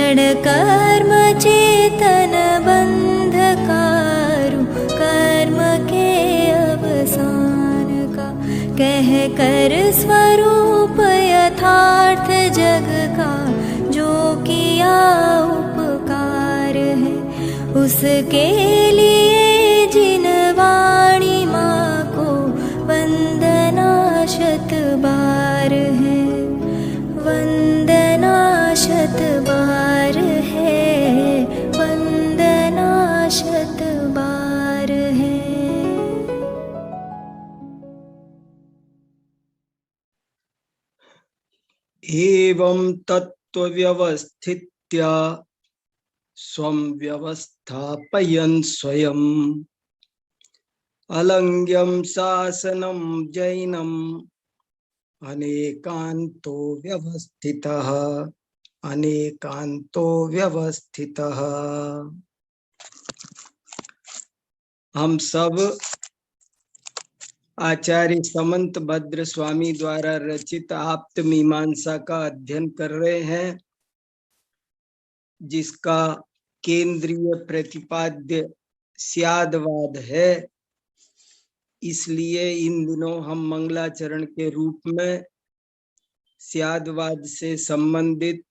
क्षण कर्म चेतन बंधकारु, कर्म के अवसान का कह कर स्वरूप यथार्थ जग का, जो किया उपकार है उसके लिए जिन वाणी माँ को वंदना शत बार है, वंदना शत बार है, वंदना शत बार है। एवं तत्व व्यवस्थित्या स्वं व्यवस्थापयन् स्वयं, अलंघ्यं शासनं जैनं अनेकांतो व्यवस्थितः, अनेकांतो व्यवस्थितः। हम सब आचार्य समंत भद्र स्वामी द्वारा रचित आप्त मीमांसा का अध्ययन कर रहे हैं, जिसका केंद्रीय प्रतिपाद्य स्यादवाद है। इसलिए इन दिनों हम मंगलाचरण के रूप में स्यादवाद से संबंधित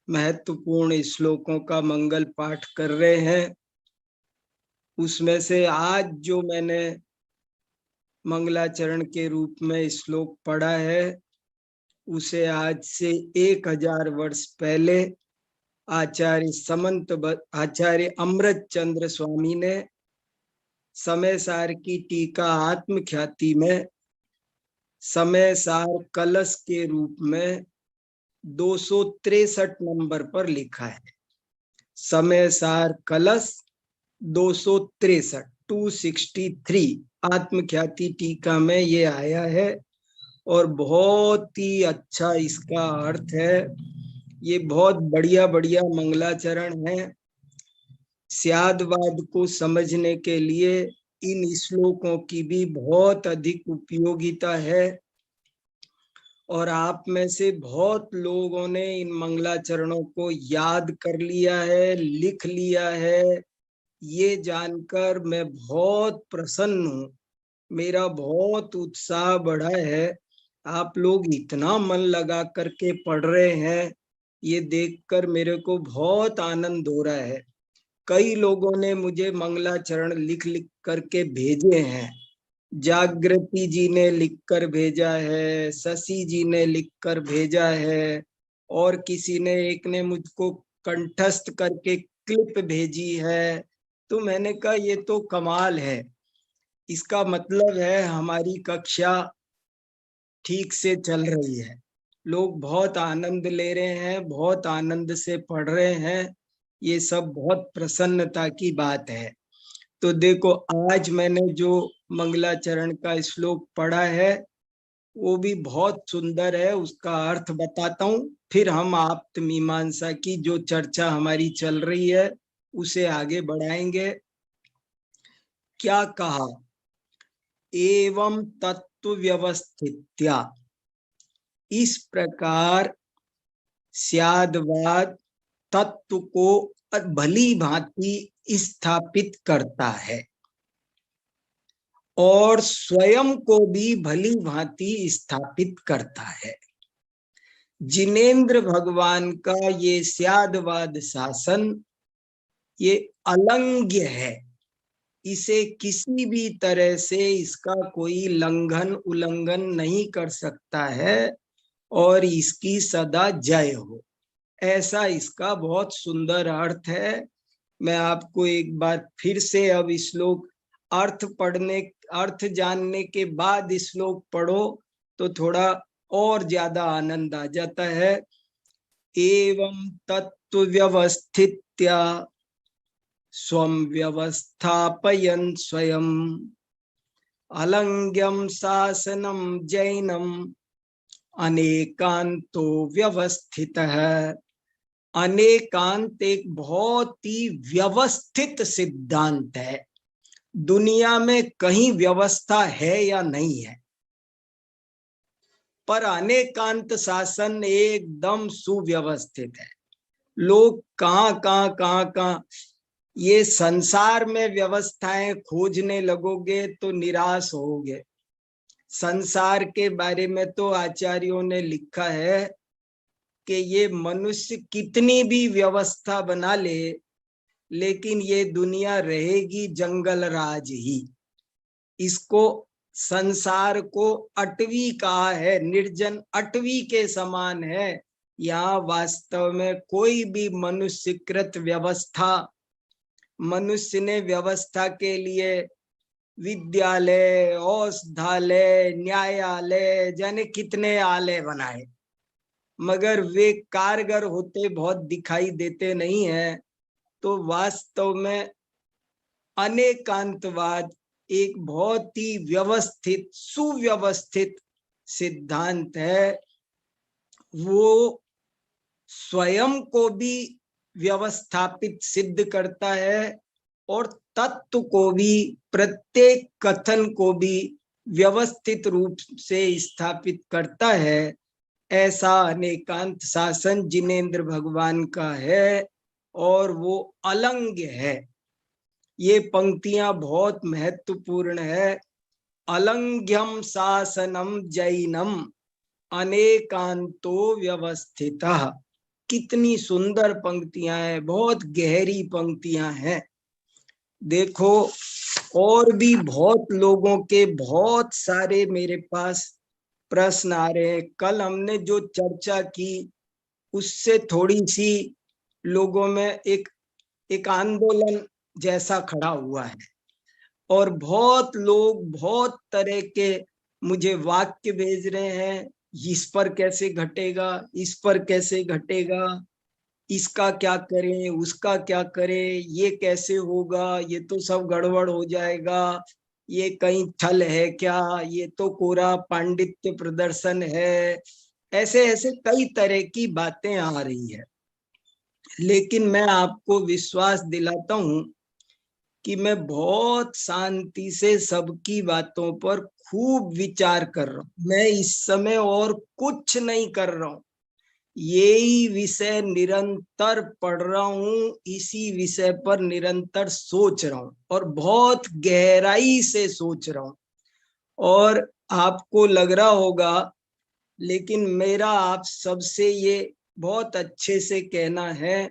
महत्वपूर्ण श्लोकों का मंगल पाठ कर रहे हैं। उसमें से आज जो मैंने मंगलाचरण के रूप में श्लोक पढ़ा है, उसे आज से 1000 वर्ष पहले आचार्य अमृत चंद्र स्वामी ने समय सार की टीका आत्मख्याति में समय सार कलश के रूप में 263 नंबर पर लिखा है। समय सार कलश 263 263 आत्मख्याति टीका में ये आया है और बहुत ही अच्छा इसका अर्थ है। ये बहुत बढ़िया बढ़िया मंगलाचरण है। स्यादवाद को समझने के लिए इन श्लोकों की भी बहुत अधिक उपयोगिता है और आप में से बहुत लोगों ने इन मंगलाचरणों को याद कर लिया है, लिख लिया है। ये जानकर मैं बहुत प्रसन्न हूँ, मेरा बहुत उत्साह बढ़ा है। आप लोग इतना मन लगा करके पढ़ रहे हैं, ये देखकर मेरे को बहुत आनंद हो रहा है। कई लोगों ने मुझे मंगलाचरण लिख लिख करके भेजे हैं। जागृति जी ने लिखकर भेजा है, शशि जी ने लिखकर भेजा है और किसी ने एक ने मुझको कंठस्थ करके क्लिप भेजी है। तो मैंने कहा ये तो कमाल है। इसका मतलब है हमारी कक्षा ठीक से चल रही है, लोग बहुत आनंद ले रहे हैं, बहुत आनंद से पढ़ रहे हैं। ये सब बहुत प्रसन्नता की बात है। तो देखो, आज मैंने जो मंगलाचरण का श्लोक पढ़ा है वो भी बहुत सुंदर है। उसका अर्थ बताता हूँ, फिर हम आप्त मीमांसा की जो चर्चा हमारी चल रही है उसे आगे बढ़ाएंगे। क्या कहा? एवं तत्व व्यवस्थित्या, इस प्रकार स्यादवाद तत्व को भली भांति स्थापित करता है और स्वयं को भी भली भांति स्थापित करता है। जिनेंद्र भगवान का ये स्यादवाद शासन ये अलंघ्य है। इसे किसी भी तरह से इसका कोई लंघन उल्लंघन नहीं कर सकता है और इसकी सदा जय हो, ऐसा इसका बहुत सुंदर अर्थ है। मैं आपको एक बार फिर से अब श्लोक अर्थ जानने के बाद श्लोक पढ़ो तो थोड़ा और ज्यादा आनंद आ जाता है। एवं तत्व व्यवस्थित्या स्वं व्यवस्थापयन् स्वयं, अलंघ्यं शासनं जैनम अनेकांतो व्यवस्थितः। अनेकांत एक बहुत ही व्यवस्थित सिद्धांत है। दुनिया में कहीं व्यवस्था है या नहीं है, पर अनेकांत शासन एकदम सुव्यवस्थित है। लोग कहाँ ये संसार में व्यवस्थाएं खोजने लगोगे तो निराश होगे। संसार के बारे में तो आचार्यों ने लिखा है कि ये मनुष्य कितनी भी व्यवस्था बना ले, लेकिन ये दुनिया रहेगी जंगल राज ही। इसको संसार को अटवी कहा है, निर्जन अटवी के समान है। यहाँ वास्तव में कोई भी मनुष्यकृत व्यवस्था, मनुष्य ने व्यवस्था के लिए विद्यालय, औषधालय, न्यायालय, जाने कितने आलय बनाए, मगर वे कारगर होते बहुत दिखाई देते नहीं है। तो वास्तव में अनेकांतवाद एक बहुत ही व्यवस्थित, सुव्यवस्थित सिद्धांत है। वो स्वयं को भी व्यवस्थापित सिद्ध करता है और तत्व को भी, प्रत्येक कथन को भी व्यवस्थित रूप से स्थापित करता है। ऐसा अनेकांत शासन जिनेंद्र भगवान का है और वो अलंघ्य है। ये पंक्तियां बहुत महत्वपूर्ण है। अलंघ्यम शासनम जैनम अनेकांतो व्यवस्थितः। कितनी सुंदर पंक्तियां हैं, बहुत गहरी पंक्तियां हैं। देखो, और भी बहुत लोगों के बहुत सारे मेरे पास प्रश्न आ रहे हैं। कल हमने जो चर्चा की उससे थोड़ी सी लोगों में एक आंदोलन जैसा खड़ा हुआ है और बहुत लोग बहुत तरह के मुझे वाक्य भेज रहे हैं। इस पर कैसे घटेगा, इस पर कैसे घटेगा, इसका क्या करें, उसका क्या करें, ये कैसे होगा, ये तो सब गड़बड़ हो जाएगा, ये कहीं छल है क्या, ये तो कोरा पांडित्य प्रदर्शन है। ऐसे ऐसे कई तरह की बातें आ रही है। लेकिन मैं आपको विश्वास दिलाता हूं कि मैं बहुत शांति से सबकी बातों पर खूब विचार कर रहा हूं। मैं इस समय और कुछ नहीं कर रहा हूं, यही विषय निरंतर पढ़ रहा हूं, इसी विषय पर निरंतर सोच रहा हूं और बहुत गहराई से सोच रहा हूं। और आपको लग रहा होगा, लेकिन मेरा आप सबसे ये बहुत अच्छे से कहना है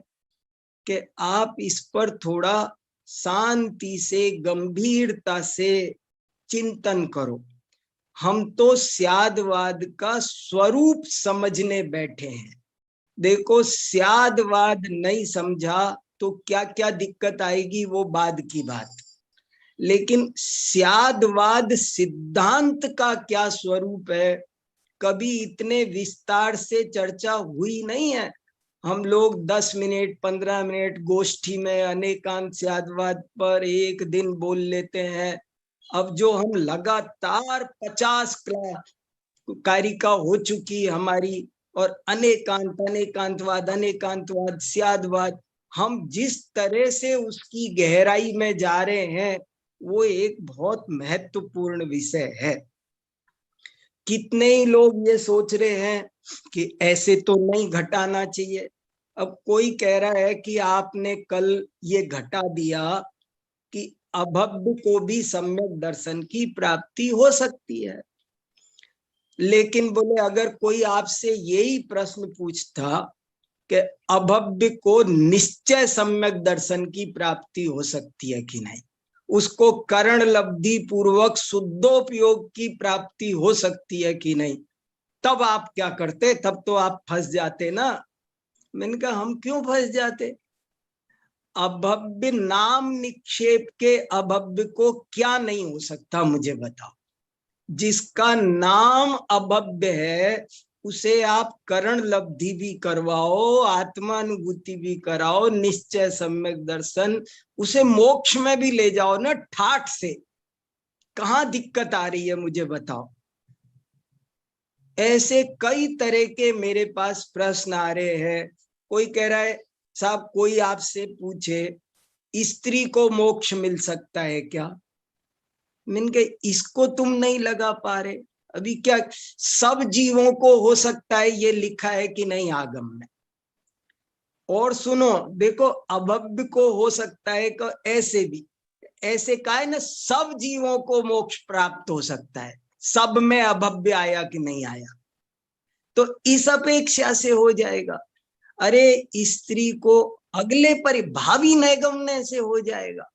कि आप इस पर थोड़ा शांति से, गंभीरता से चिंतन करो। हम तो स्यादवाद का स्वरूप समझने बैठे हैं। देखो, स्यादवाद नहीं समझा तो क्या क्या दिक्कत आएगी वो बाद की बात, लेकिन स्यादवाद सिद्धांत का क्या स्वरूप है कभी इतने विस्तार से चर्चा हुई नहीं है। हम लोग 10 मिनट 15 मिनट गोष्ठी में अनेकांत स्यादवाद पर एक दिन बोल लेते हैं। अब जो हम लगातार 50 कारिका हो चुकी हमारी, और अनेकांतवाद स्यादवाद, हम जिस तरह से उसकी गहराई में जा रहे हैं वो एक बहुत महत्वपूर्ण विषय है। कितने ही लोग ये सोच रहे हैं कि ऐसे तो नहीं घटाना चाहिए। अब कोई कह रहा है कि आपने कल ये घटा दिया कि अभव्य को भी सम्यक दर्शन की प्राप्ति हो सकती है। लेकिन बोले, अगर कोई आपसे यही प्रश्न पूछता कि अभव्य को निश्चय सम्यक दर्शन की प्राप्ति हो सकती है कि नहीं, उसको करण लब्धि पूर्वक शुद्धोपयोग की प्राप्ति हो सकती है कि नहीं, तब आप क्या करते? तब तो आप फंस जाते ना। मैंने कहा, हम क्यों फंस जाते? अभव्य नाम निक्षेप के अभव्य को क्या नहीं हो सकता, मुझे बताओ। जिसका नाम अभव्य है उसे आप करण लब्धि भी करवाओ, आत्मानुभूति भी कराओ, निश्चय सम्यक दर्शन, उसे मोक्ष में भी ले जाओ ना ठाठ से। कहाँ दिक्कत आ रही है, मुझे बताओ। ऐसे कई तरह के मेरे पास प्रश्न आ रहे हैं। कोई कह रहा है, साहब कोई आपसे पूछे स्त्री को मोक्ष मिल सकता है क्या? मैंने कहा, इसको तुम नहीं लगा पा रहे। अभी क्या सब जीवों को हो सकता है ये लिखा है कि नहीं आगम में? और सुनो, देखो अभव्य को हो सकता है कि ऐसे भी, ऐसे का है ना, सब जीवों को मोक्ष प्राप्त हो सकता है, सब में अभव्य आया कि नहीं आया, तो इस अपेक्षा से हो जाएगा। अरे स्त्री को अगले भावी नैगम्य से हो जाएगा,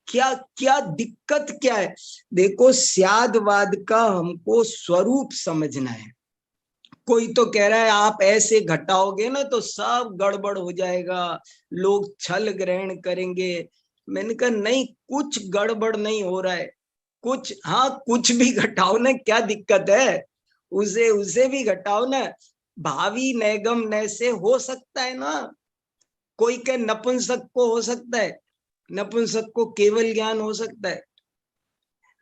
क्या क्या दिक्कत क्या है? देखो स्यादवाद का हमको स्वरूप समझना है। कोई तो कह रहा है आप ऐसे घटाओगे ना तो सब गड़बड़ हो जाएगा, लोग छल ग्रहण करेंगे। मैंने कहा नहीं, कुछ गड़बड़ नहीं हो रहा है, कुछ, हाँ कुछ भी घटाओ ना, क्या दिक्कत है, उसे उसे भी घटाओ ना, भावी नैगम नय से हो सकता है ना। कोई के नपुंसक को हो सकता है, नपुंसक को केवल ज्ञान हो सकता है।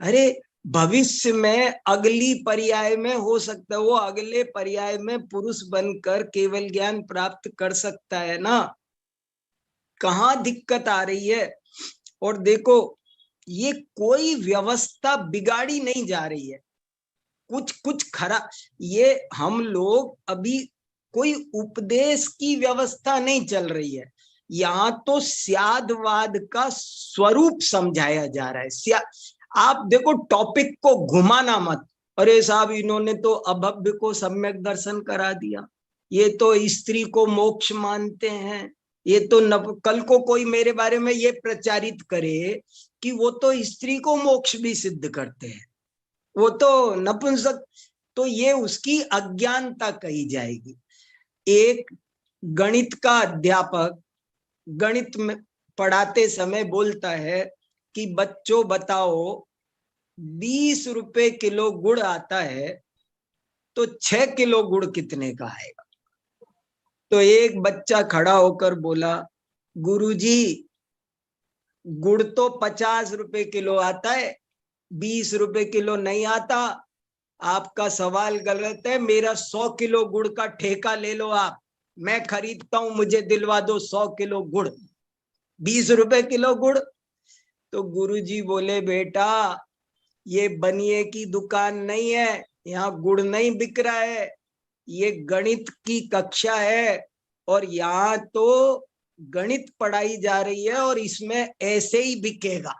अरे भविष्य में अगली पर्याय में हो सकता है, वो अगले पर्याय में पुरुष बनकर केवल ज्ञान प्राप्त कर सकता है ना, कहाँ दिक्कत आ रही है? और देखो ये कोई व्यवस्था बिगाड़ी नहीं जा रही है, कुछ कुछ खरा, ये हम लोग अभी कोई उपदेश की व्यवस्था नहीं चल रही है, यहाँ तो स्यादवाद का स्वरूप समझाया जा रहा है। आप देखो टॉपिक को घुमाना मत, अरे साहब इन्होंने तो अभव्य को सम्यक दर्शन करा दिया, ये तो स्त्री को मोक्ष मानते हैं, ये तो कल को कोई मेरे बारे में ये प्रचारित करे कि वो तो स्त्री को मोक्ष भी सिद्ध करते हैं, वो तो नपुंसक, तो ये उसकी अज्ञानता कही जाएगी। एक गणित का अध्यापक गणित में पढ़ाते समय बोलता है कि बच्चों बताओ 20 रुपए किलो गुड़ आता है तो 6 किलो गुड़ कितने का आएगा? तो एक बच्चा खड़ा होकर बोला, गुरुजी गुड़ तो 50 रुपए किलो आता है, 20 रुपए किलो नहीं आता, आपका सवाल गलत है, मेरा 100 किलो गुड़ का ठेका ले लो आप, मैं खरीदता हूं, मुझे दिलवा दो 100 किलो गुड़, 20 रुपए किलो गुड़। तो गुरुजी बोले बेटा ये बनिए की दुकान नहीं है, यहाँ गुड़ नहीं बिक रहा है, ये गणित की कक्षा है और यहाँ तो गणित पढ़ाई जा रही है और इसमें ऐसे ही बिकेगा,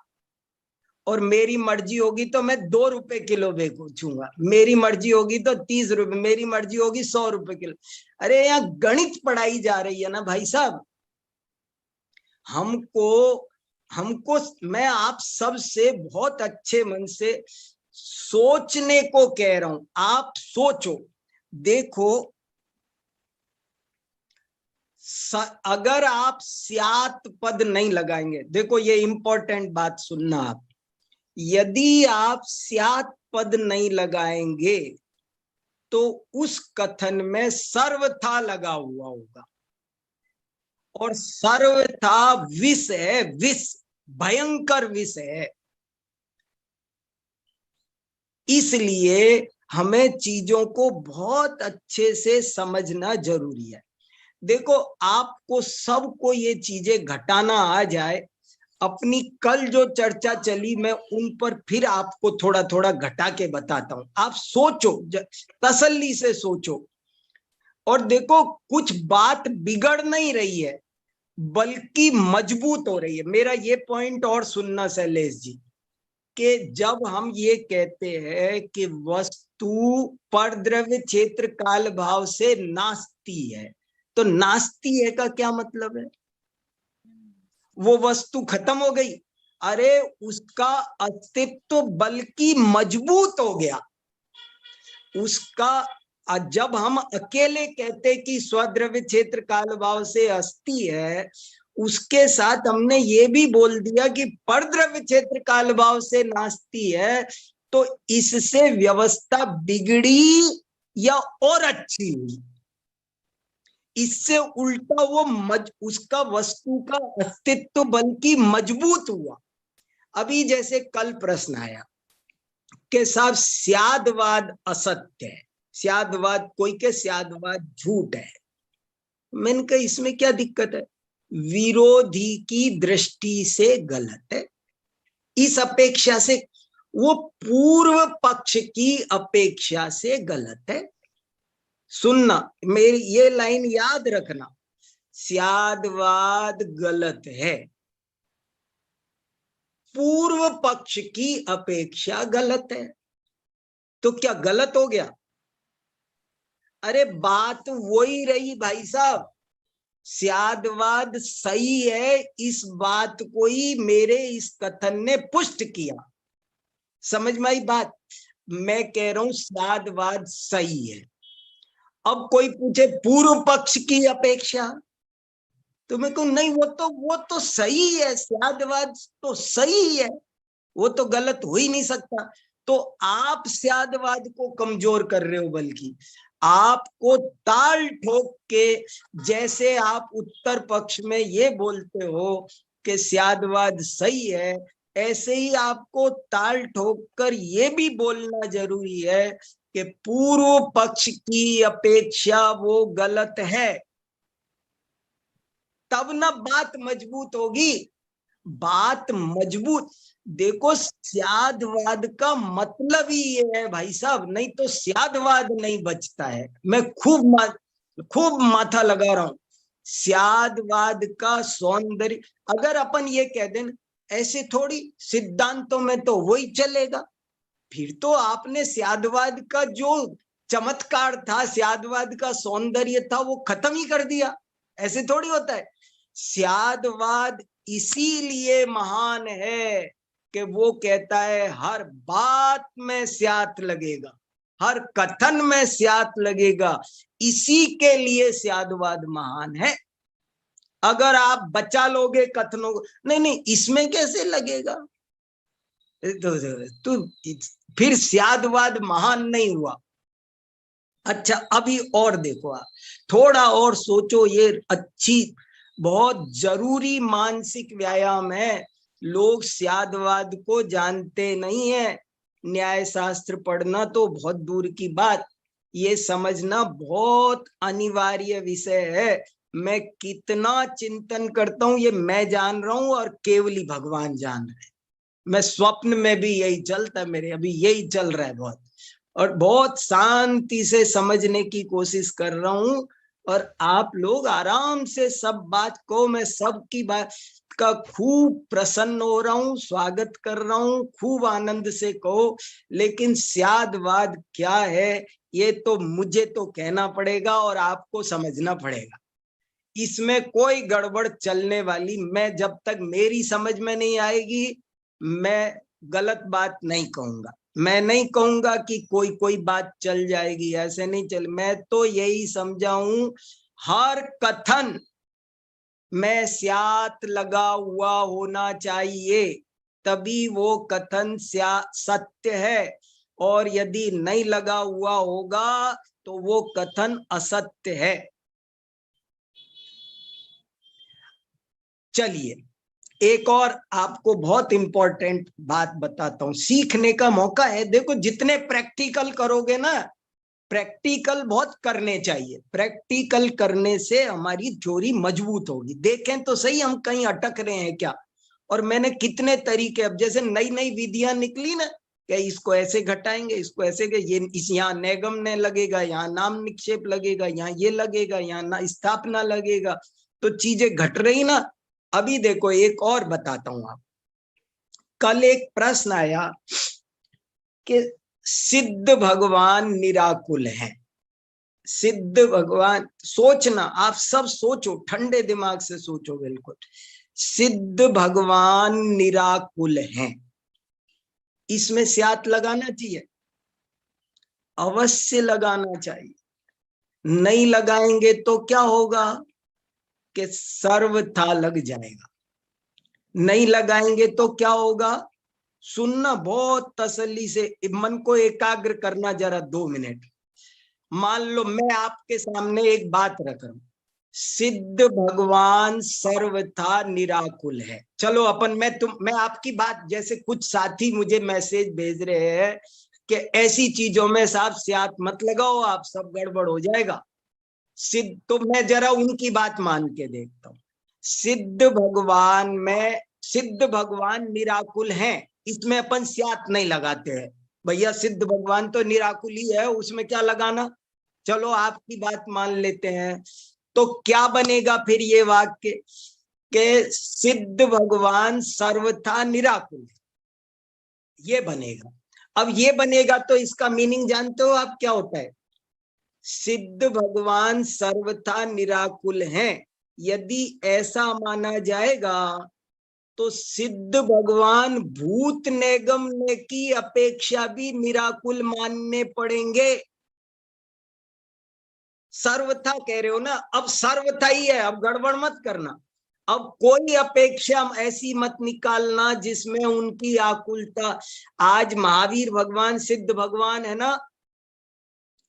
और मेरी मर्जी होगी तो मैं 2 रुपए किलो बेचूंगा, मेरी मर्जी होगी तो 30 रुपए, मेरी मर्जी होगी 100 रुपए किलो। अरे यहाँ गणित पढ़ाई जा रही है ना भाई साहब, हमको हमको मैं आप सब से बहुत अच्छे मन से सोचने को कह रहा हूं, आप सोचो। देखो अगर आप स्यात् पद नहीं लगाएंगे, देखो ये इंपॉर्टेंट बात सुनना आप, यदि आप स्यात् पद नहीं लगाएंगे तो उस कथन में सर्वथा लगा हुआ होगा, और सर्वथा विष है, विष, भयंकर विष है। इसलिए हमें चीजों को बहुत अच्छे से समझना जरूरी है। देखो आपको सबको ये चीजें घटाना आ जाए, अपनी कल जो चर्चा चली मैं उन पर फिर आपको थोड़ा थोड़ा घटा के बताता हूं, आप सोचो, तसल्ली से सोचो, और देखो कुछ बात बिगड़ नहीं रही है बल्कि मजबूत हो रही है। मेरा ये पॉइंट और सुनना शैलेश जी, कि जब हम ये कहते हैं कि वस्तु परद्रव्य क्षेत्र काल भाव से नास्ती है, तो नास्ती है का क्या मतलब है? वो वस्तु खत्म हो गई? अरे उसका अस्तित्व बल्कि मजबूत हो गया उसका। जब हम अकेले कहते कि स्वद्रव्य क्षेत्र काल भाव से अस्थि है, उसके साथ हमने ये भी बोल दिया कि परद्रव्य क्षेत्र काल भाव से नास्ती है, तो इससे व्यवस्था बिगड़ी या और अच्छी हुई? इससे उल्टा वो उसका वस्तु का अस्तित्व बल्कि मजबूत हुआ। अभी जैसे कल प्रश्न आया कि साहब स्यादवाद असत्य है, स्यादवाद कोई के स्यादवाद झूठ है, मैंने कहा इसमें क्या दिक्कत है? विरोधी की दृष्टि से गलत है, इस अपेक्षा से, वो पूर्व पक्ष की अपेक्षा से गलत है। सुनना, मेरी ये लाइन याद रखना, स्यादवाद गलत है, पूर्व पक्ष की अपेक्षा गलत है। तो क्या गलत हो गया? अरे बात वही रही भाई साहब, स्यादवाद सही है, इस बात को ही मेरे इस कथन ने पुष्ट किया। समझ में आई बात? मैं कह रहा हूं स्यादवाद सही है। अब कोई पूछे पूर्व पक्ष की अपेक्षा, तो मैं कहूं नहीं, वो तो सही है, स्यादवाद तो सही है, वो तो गलत हो ही नहीं सकता। तो आप स्यादवाद को कमजोर कर रहे हो, बल्कि आपको ताल ठोक के, जैसे आप उत्तर पक्ष में ये बोलते हो कि स्यादवाद सही है, ऐसे ही आपको ताल ठोक कर ये भी बोलना जरूरी है कि पूर्व पक्ष की अपेक्षा वो गलत है। तब ना बात मजबूत होगी। बात मजबूत, देखो स्यादवाद का मतलब ही ये है भाई साहब, नहीं तो स्यादवाद नहीं बचता है। मैं खूब माथा लगा रहा हूं। स्यादवाद का सौंदर्य, अगर अपन ये कह दें ऐसे थोड़ी, सिद्धांतों में तो वही चलेगा, फिर तो आपने स्यादवाद का जो चमत्कार था, स्यादवाद का सौंदर्य था, वो खत्म ही कर दिया। ऐसे थोड़ी होता है। स्यादवाद इसीलिए महान है कि वो कहता है हर बात में स्यात लगेगा, हर कथन में स्यात लगेगा, इसी के लिए स्यादवाद महान है। अगर आप बचा लोगे कथनों को, नहीं इसमें कैसे लगेगा, तो फिर स्यादवाद महान नहीं हुआ। अच्छा अभी और देखो, आप थोड़ा और सोचो, ये अच्छी बहुत जरूरी मानसिक व्यायाम है। लोग स्यादवाद को जानते नहीं है। न्याय शास्त्र पढ़ना तो बहुत दूर की बात, ये समझना बहुत अनिवार्य विषय है। मैं कितना चिंतन करता हूं ये मैं जान रहा हूं, और केवली भगवान जान रहे हैं। मैं स्वप्न में भी यही चलता है मेरे, अभी यही चल रहा है बहुत, और बहुत शांति से समझने की कोशिश कर रहा हूं। और आप लोग आराम से सब बात को, मैं सबकी बात का खूब प्रसन्न हो रहा हूं, स्वागत कर रहा हूं, खूब आनंद से कहो। लेकिन स्यादवाद क्या है ये तो मुझे तो कहना पड़ेगा और आपको समझना पड़ेगा। इसमें कोई गड़बड़ चलने वाली, मैं जब तक मेरी समझ में नहीं आएगी मैं गलत बात नहीं कहूंगा। मैं नहीं कहूंगा कि कोई बात चल जाएगी, ऐसे नहीं चल। मैं तो यही समझा हूं, हर कथन में स्यात लगा हुआ होना चाहिए, तभी वो कथन सत्य है, और यदि नहीं लगा हुआ होगा तो वो कथन असत्य है। चलिए एक और आपको बहुत इंपॉर्टेंट बात बताता हूं, सीखने का मौका है। देखो जितने प्रैक्टिकल करोगे ना, प्रैक्टिकल बहुत करने चाहिए, प्रैक्टिकल करने से हमारी थ्योरी मजबूत होगी। देखें तो सही हम कहीं अटक रहे हैं क्या। और मैंने कितने तरीके, अब जैसे नई नई विधियां निकली ना, क्या इसको ऐसे घटाएंगे, इसको ऐसे, ये इस यहाँ नैगम ने लगेगा, यहाँ नाम निक्षेप लगेगा, यहाँ ये लगेगा, यहाँ स्थापना लगेगा, तो चीजें घट रही ना। अभी देखो एक और बताता हूं आप, कल एक प्रश्न आया कि सिद्ध भगवान निराकुल है। सिद्ध भगवान, सोचना आप सब सोचो, ठंडे दिमाग से सोचो बिल्कुल। सिद्ध भगवान निराकुल हैं, इसमें स्यात लगाना चाहिए, अवश्य लगाना चाहिए। नहीं लगाएंगे तो क्या होगा कि सर्वथा लग जाएगा। नहीं लगाएंगे तो क्या होगा, सुनना बहुत तसल्ली से, मन को एकाग्र करना जरा 2 मिनट। मान लो मैं आपके सामने एक बात रख रहा हूं, सिद्ध भगवान सर्वथा निराकुल है। चलो अपन मैं आपकी बात, जैसे कुछ साथी मुझे मैसेज भेज रहे हैं कि ऐसी चीजों में साहब स्यात मत लगाओ, आप सब गड़बड़ हो जाएगा। सिद्ध, तो मैं जरा उनकी बात मान के देखता हूं। सिद्ध भगवान में, सिद्ध भगवान निराकुल हैं, इसमें अपन स्यात नहीं लगाते हैं। भैया सिद्ध भगवान तो निराकुल ही है, उसमें क्या लगाना। चलो आपकी बात मान लेते हैं। तो क्या बनेगा फिर ये वाक्य के सिद्ध भगवान सर्वथा निराकुल, ये बनेगा। अब ये बनेगा तो इसका मीनिंग जानते हो आप क्या होता है? सिद्ध भगवान सर्वथा निराकुल हैं, यदि ऐसा माना जाएगा तो सिद्ध भगवान भूत निगम की अपेक्षा भी निराकुल मानने पड़ेंगे। सर्वथा कह रहे हो ना, अब सर्वथा ही है, अब गड़बड़ मत करना। अब कोई अपेक्षा ऐसी मत निकालना जिसमें उनकी आकुलता। आज महावीर भगवान सिद्ध भगवान है ना,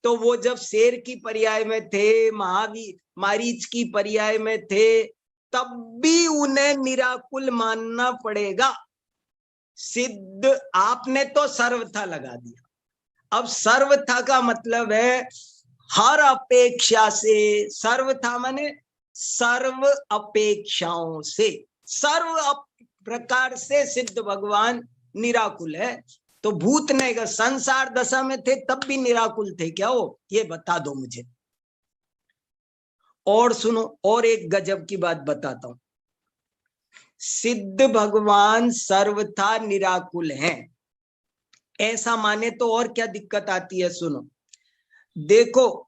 तो वो जब शेर की पर्याय में थे, महावीर मारीच की पर्याय में थे, तब भी उन्हें निराकुल मानना पड़ेगा। सिद्ध आपने तो सर्वथा लगा दिया। अब सर्वथा का मतलब है हर अपेक्षा से, सर्वथा माने सर्व अपेक्षाओं से, सर्व प्रकार से सिद्ध भगवान निराकुल है। तो भूत ने संसार दशा में थे तब भी निराकुल थे क्या वो? ये बता दो मुझे। और सुनो, और एक गजब की बात बताता हूं। सिद्ध भगवान सर्वथा निराकुल हैं, ऐसा माने तो और क्या दिक्कत आती है? सुनो, देखो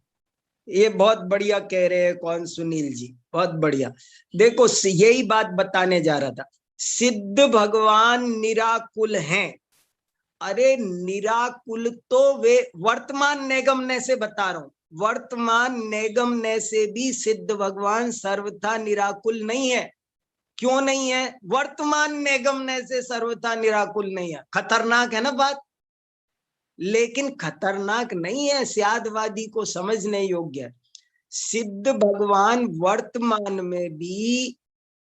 ये बहुत बढ़िया कह रहे हैं, कौन? सुनील जी, बहुत बढ़िया। देखो यही बात बताने जा रहा था, सिद्ध भगवान निराकुल हैं। अरे निराकुल तो वे वर्तमान नैगम्य से बता रहा हूं, वर्तमान नैगम्य से भी सिद्ध भगवान सर्वथा निराकुल नहीं है। क्यों नहीं है? वर्तमान नैगम्य से सर्वथा निराकुल नहीं है। खतरनाक है ना बात, लेकिन खतरनाक नहीं है, स्यादवादी को समझने योग्य है। सिद्ध भगवान वर्तमान में भी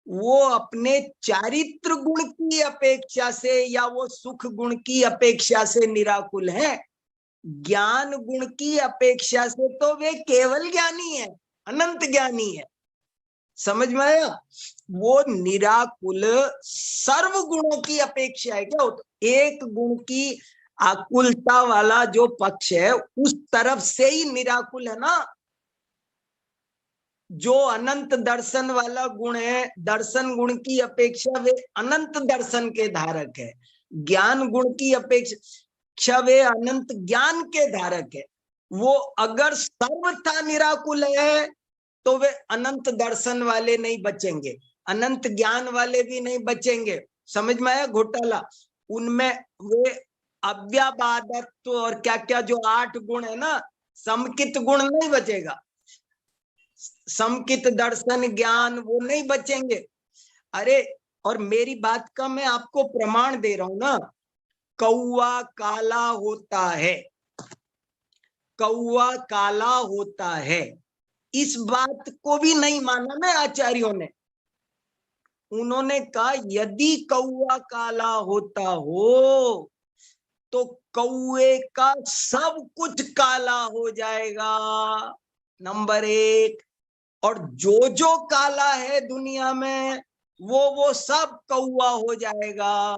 वो अपने चारित्र गुण की अपेक्षा से या वो सुख गुण की अपेक्षा से निराकुल है। ज्ञान गुण की अपेक्षा से तो वे केवल ज्ञानी है, अनंत ज्ञानी है। समझ में आया? वो निराकुल सर्व गुणों की अपेक्षा है क्या? तो एक गुण की आकुलता वाला जो पक्ष है उस तरफ से ही निराकुल है ना। जो अनंत दर्शन वाला गुण है, दर्शन गुण की अपेक्षा वे अनंत दर्शन के धारक है। ज्ञान गुण की अपेक्षा वे अनंत ज्ञान के धारक है। वो अगर सर्वथा निराकुल है तो वे अनंत दर्शन वाले नहीं बचेंगे, अनंत ज्ञान वाले भी नहीं बचेंगे। समझ में आया घोटाला? उनमें वे अव्याबादत्व और क्या क्या जो 8 गुण है ना, समकित गुण नहीं बचेगा, समकित दर्शन ज्ञान वो नहीं बचेंगे। अरे और मेरी बात का मैं आपको प्रमाण दे रहा हूं ना, कौवा काला होता है, कौवा काला होता है, इस बात को भी नहीं माना ना आचार्यों ने। उन्होंने कहा यदि कौवा काला होता हो तो कौवे का सब कुछ काला हो जाएगा, नंबर 1। और जो जो काला है दुनिया में वो सब कौवा हो जाएगा।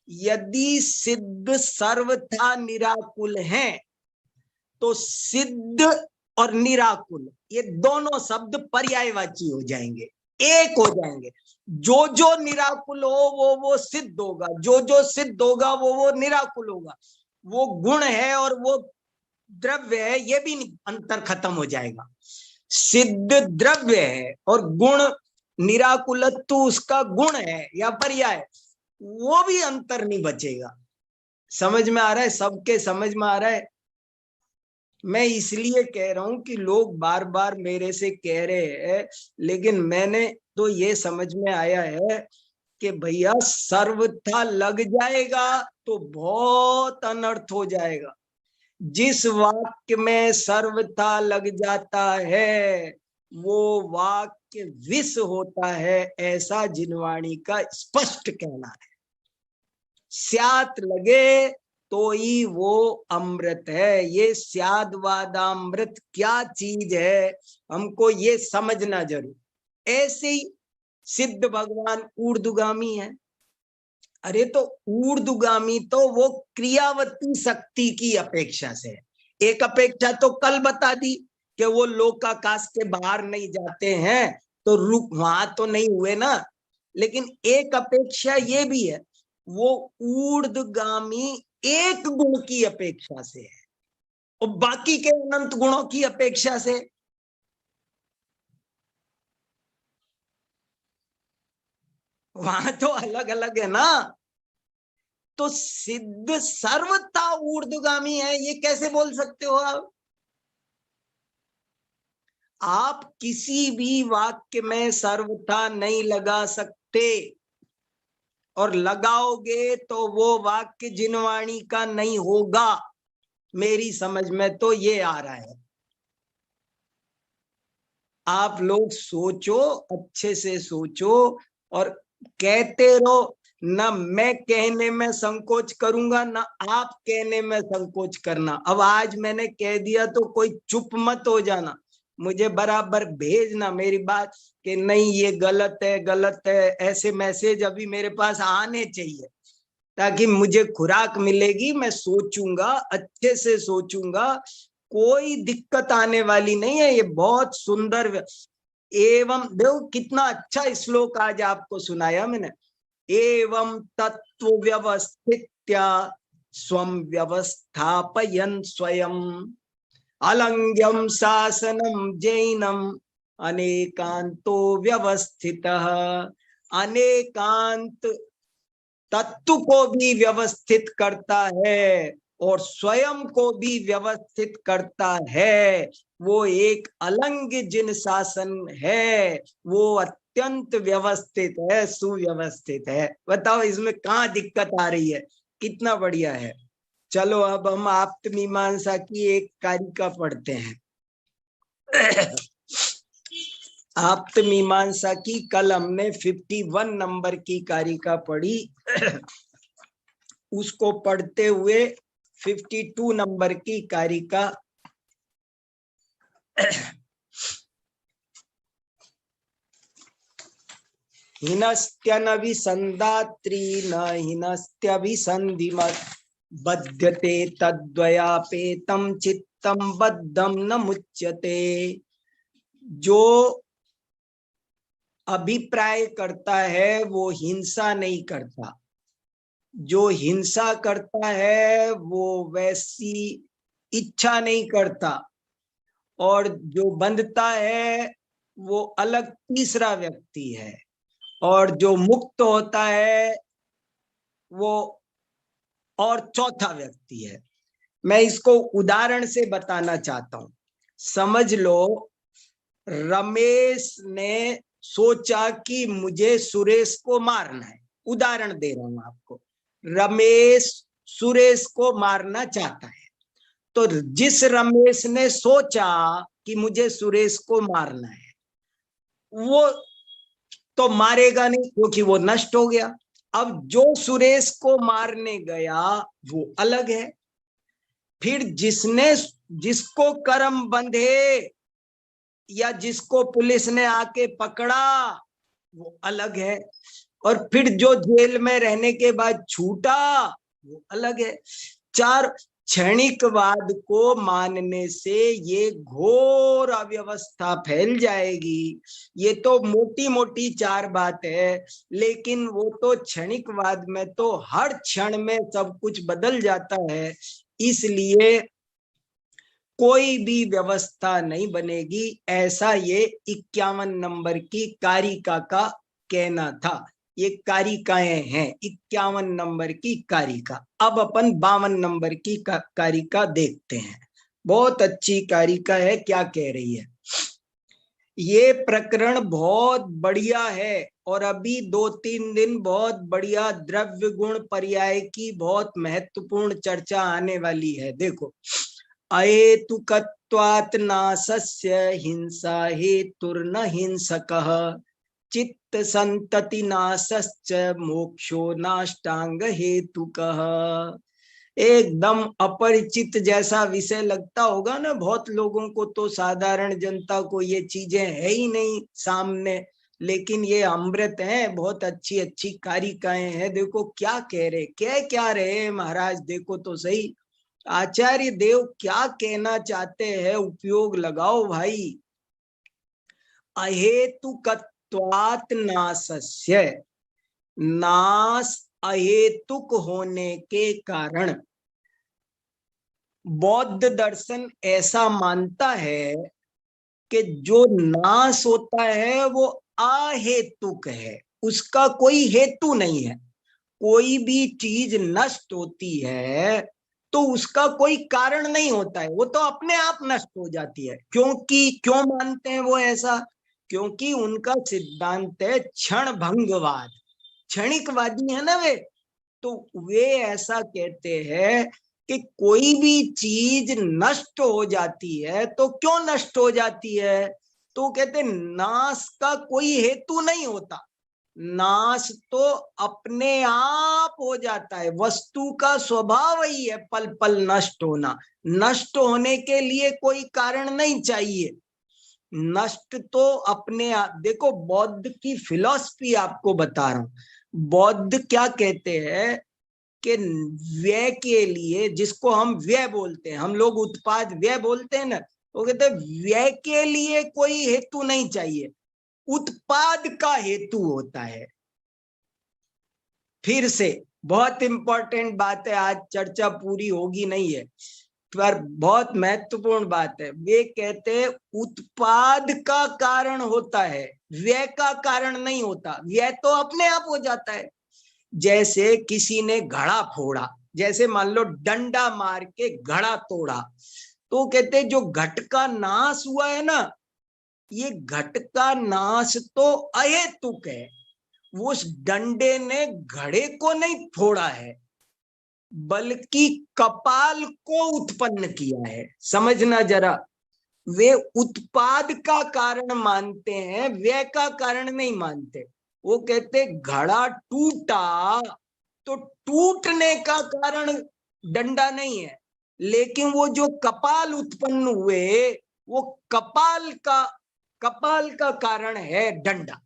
यदि सिद्ध सर्वथा निराकुल हैं तो सिद्ध और निराकुल ये दोनों शब्द पर्यायवाची हो जाएंगे, एक हो जाएंगे। जो जो निराकुल हो वो सिद्ध होगा, जो जो सिद्ध होगा वो निराकुल होगा। वो गुण है और वो द्रव्य है, ये भी अंतर खत्म हो जाएगा। सिद्ध द्रव्य है और गुण निराकुलत्व उसका गुण है या पर्याय, वो भी अंतर नहीं बचेगा। समझ में आ रहा है? सबके समझ में आ रहा है? मैं इसलिए कह रहा हूं कि लोग बार बार मेरे से कह रहे हैं, लेकिन मैंने तो ये समझ में आया है कि भैया सर्वथा लग जाएगा तो बहुत अनर्थ हो जाएगा। जिस वाक्य में सर्वथा लग जाता है वो वाक्य विष होता है, ऐसा जिनवाणी का स्पष्ट कहना है। स्यात लगे तो ही वो अमृत है। ये स्यादवादामृत क्या चीज है हमको ये समझना जरूर। ऐसे ही सिद्ध भगवान ऊर्ध्वगामी है। अरे तो ऊर्ध्वगामी तो वो क्रियावती शक्ति की अपेक्षा से है। एक अपेक्षा तो कल बता दी कि वो लोकाकाश के बाहर नहीं जाते हैं, तो रुक वहां तो नहीं हुए ना। लेकिन एक अपेक्षा ये भी है, वो ऊर्ध्वगामी एक गुण की अपेक्षा से है और बाकी के अनंत गुणों की अपेक्षा से। वहां तो अलग अलग है ना। तो सिद्ध सर्वथा ऊर्ध्वगामी है, ये कैसे बोल सकते हो आप? आप किसी भी वाक्य में सर्वथा नहीं लगा सकते, और लगाओगे तो वो वाक्य जिनवाणी का नहीं होगा। मेरी समझ में तो ये आ रहा है। आप लोग सोचो, अच्छे से सोचो और कहते रहो। ना मैं कहने में संकोच करूंगा, ना आप कहने में संकोच करना। अब आज मैंने कह दिया तो कोई चुप मत हो जाना, मुझे बराबर भेजना मेरी बात कि नहीं ये गलत है, गलत है। ऐसे मैसेज अभी मेरे पास आने चाहिए, ताकि मुझे खुराक मिलेगी। मैं सोचूंगा, अच्छे से सोचूंगा, कोई दिक्कत आने वाली नहीं है। ये बहुत सुंदर एवं देखो कितना अच्छा श्लोक आज आपको सुनाया मैंने। एवं तत्व व्यवस्थित्या स्वम व्यवस्थापयन स्वयं अलंग्यम शासनम जैनम अनेकांतो व्यवस्थितः। अनेकांत तत्व को भी व्यवस्थित करता है और स्वयं को भी व्यवस्थित करता है। वो एक अलंग जिन शासन है, वो अत्यंत व्यवस्थित है, सुव्यवस्थित है। बताओ इसमें कहाँ दिक्कत आ रही है? कितना बढ़िया है। चलो अब हम आप्त मीमांसा की एक कारिका पढ़ते हैं। आप्त मीमांसा की कल हमने 51 नंबर की कारिका पढ़ी। उसको पढ़ते हुए 52 नंबर की कारिका हिनस्त्यनभिसंधात्री न हिनस्त्यभिसंधिमत् बध्यते तद्वयापेतं चित्तं बद्धं न मुच्यते। जो अभिप्राय करता है वो हिंसा नहीं करता, जो हिंसा करता है वो वैसी इच्छा नहीं करता, और जो बंधता है वो अलग तीसरा व्यक्ति है, और जो मुक्त होता है वो और चौथा व्यक्ति है। मैं इसको उदाहरण से बताना चाहता हूं। समझ लो रमेश ने सोचा कि मुझे सुरेश को मारना है। उदाहरण दे रहा हूं आपको। रमेश सुरेश को मारना चाहता है, तो जिस रमेश ने सोचा कि मुझे सुरेश को मारना है, वो तो मारेगा नहीं क्योंकि वो नष्ट हो गया। अब जो सुरेश को मारने गया वो अलग है। फिर जिसको कर्म बंधे या जिसको पुलिस ने आके पकड़ा वो अलग है, और फिर जो जेल में रहने के बाद छूटा वो अलग है। चार क्षणिकवाद को मानने से ये घोर अव्यवस्था फैल जाएगी। ये तो मोटी मोटी चार बात है, लेकिन वो तो क्षणिकवाद में तो हर क्षण में सब कुछ बदल जाता है। इसलिए कोई भी व्यवस्था नहीं बनेगी, ऐसा ये 51 नंबर की कारिका का कहना था। ये कारिकाएं हैं 51 नंबर की कारिका। अब अपन 52 नंबर की कारिका देखते हैं। बहुत अच्छी कारिका है। क्या कह रही है? ये प्रकरण बहुत बढ़िया है, और अभी 2-3 दिन बहुत बढ़िया द्रव्य गुण पर्याय की बहुत महत्वपूर्ण चर्चा आने वाली है। देखो, अहेतुकत्वात् नाशस्य हिंसा हेतुर्न हिंसकः चित्त संतति नाशश्च मोक्षो नाष्टांग हेतुकः। एकदम अपरिचित जैसा विषय लगता होगा ना बहुत लोगों को, तो साधारण जनता को ये चीजें है ही नहीं सामने, लेकिन ये अमृत है। बहुत अच्छी अच्छी कारिकाएं हैं। देखो क्या कह रहे, क्या रहे महाराज, देखो तो सही। आचार्य देव क्या कहना चाहते हैं, उपयोग लगाओ भाई। अहेतुकत्वात् नासस्य, नाश अहेतुक होने के कारण बौद्ध दर्शन ऐसा मानता है कि जो नाश होता है वो अहेतुक है, उसका कोई हेतु नहीं है। कोई भी चीज नष्ट होती है तो उसका कोई कारण नहीं होता है, वो तो अपने आप नष्ट हो जाती है। क्यों मानते हैं वो ऐसा? क्योंकि उनका सिद्धांत है क्षण भंगवाद, क्षणिकवादी है ना वे। तो वे ऐसा कहते हैं कि कोई भी चीज नष्ट हो जाती है तो क्यों नष्ट हो जाती है? तो कहते नाश का कोई हेतु नहीं होता, नाश तो अपने आप हो जाता है। वस्तु का स्वभाव ही है पल पल नष्ट होना, नष्ट होने के लिए कोई कारण नहीं चाहिए। नष्ट तो अपने आप। देखो बौद्ध की फिलॉसफी आपको बता रहा हूं। बौद्ध क्या कहते हैं कि व्यय के लिए, जिसको हम व्यय बोलते हैं, हम लोग उत्पाद व्यय बोलते हैं ना, वो कहते हैं व्यय के लिए कोई हेतु नहीं चाहिए, उत्पाद का हेतु होता है। फिर से बहुत इंपॉर्टेंट बात है, आज चर्चा पूरी होगी नहीं है पर बहुत महत्वपूर्ण बात है। वे कहते हैं उत्पाद का कारण होता है, व्यय का कारण नहीं होता। व्यय तो अपने आप हो जाता है। जैसे किसी ने घड़ा फोड़ा, जैसे मान लो डंडा मार के घड़ा तोड़ा, तो कहते जो घट का नाश हुआ है ना, ये घट का नाश तो अहेतुक है। वो उस डंडे ने घड़े को नहीं फोड़ा है बल्कि कपाल को उत्पन्न किया है। समझना जरा, वे उत्पाद का कारण मानते हैं, व्यय का कारण नहीं मानते। वो कहते घड़ा टूटा तो टूटने का कारण डंडा नहीं है, लेकिन वो जो कपाल उत्पन्न हुए वो कपाल का कारण है डंडा।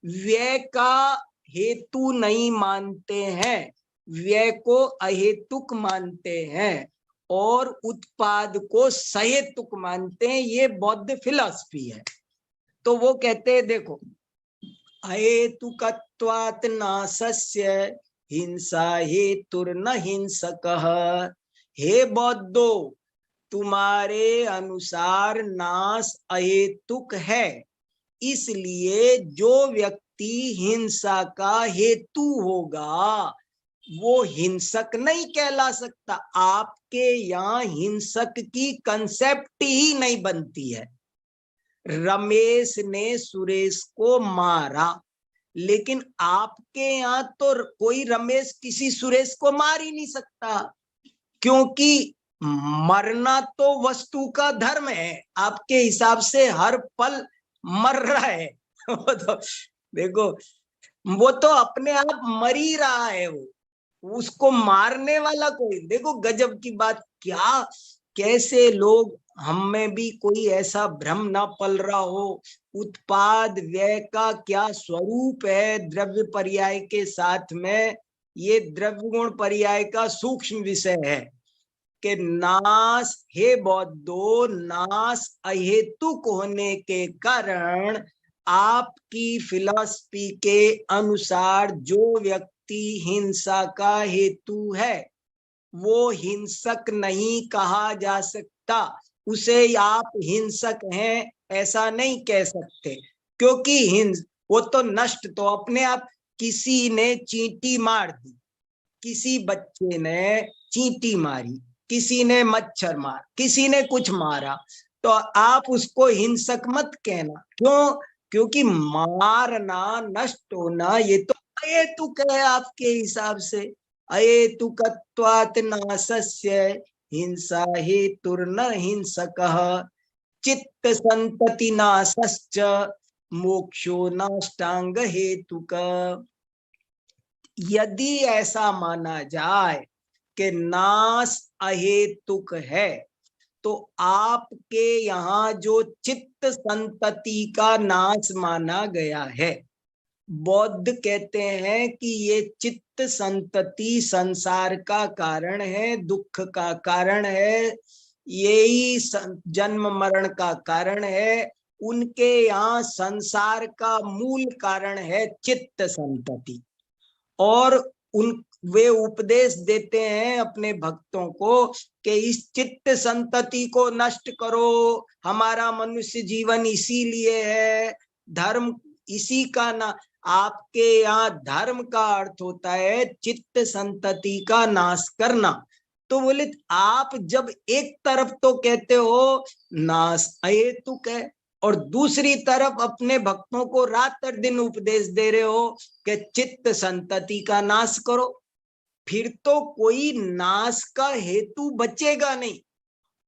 व्यय का हेतु नहीं मानते हैं, व्यय को अहेतुक मानते हैं और उत्पाद को सहेतुक मानते हैं। ये बौद्ध फिलॉसफी है। तो वो कहते हैं देखो, अहेतुकत्वात् नासस्य हिंसा हेतुर्न हिंसकः। हे बौद्धो, तुम्हारे अनुसार नाश अहेतुक है, इसलिए जो व्यक्ति हिंसा का हेतु होगा वो हिंसक नहीं कहला सकता। आपके यहाँ हिंसक की कंसेप्ट ही नहीं बनती है। रमेश ने सुरेश को मारा, लेकिन आपके यहाँ तो कोई रमेश किसी सुरेश को मार ही नहीं सकता, क्योंकि मरना तो वस्तु का धर्म है। आपके हिसाब से हर पल मर रहा है वो तो देखो, वो तो अपने आप मर ही रहा है, वो उसको मारने वाला कोई। देखो गजब की बात, क्या कैसे लोग, हम में भी कोई ऐसा भ्रम ना पल रहा हो। उत्पाद व्यय का क्या स्वरूप है द्रव्य पर्याय के साथ में, ये द्रव्य गुण पर्याय का सूक्ष्म विषय है कि नाश, हे बौद्धो, नाश अहेतुक होने के कारण आपकी फिलॉसफी के अनुसार जो व्यक्ति हिंसा का हेतु है वो हिंसक नहीं कहा जा सकता। उसे आप हिंसक हैं ऐसा नहीं कह सकते, क्योंकि हिंस वो तो नष्ट तो अपने आप। किसी ने चींटी मार दी, किसी बच्चे ने चींटी मारी, किसी ने मच्छर मार, किसी ने कुछ मारा, तो आप उसको हिंसक मत कहना। क्यों? क्योंकि मारना, नष्ट होना, ये तो अहेतुक है आपके हिसाब से। अहेतुकत्वात् नासस्य हिंसा हेतुर्न हिंसकः चित्त संतति नासश्च मोक्षो नाष्टांग हेतुक। यदि ऐसा माना जाए कि नाश अहेतुक है तो आपके यहाँ जो चित्त संतति का नाश माना गया है बौद्ध कहते हैं कि ये चित्त संतति संसार का कारण है, दुख का कारण है, यही जन्म मरण का कारण है। उनके यहाँ संसार का मूल कारण है चित्त संतति। और उन वे उपदेश देते हैं अपने भक्तों को कि इस चित्त संतति को नष्ट करो, हमारा मनुष्य जीवन इसीलिए है, धर्म इसी का ना। आपके यहाँ धर्म का अर्थ होता है चित्त संतति का नाश करना। तो बोले आप जब एक तरफ तो कहते हो नाश अहेतुक है, और दूसरी तरफ अपने भक्तों को रात और दिन उपदेश दे रहे हो कि चित्त संतति का नाश करो, फिर तो कोई नाश का हेतु बचेगा नहीं।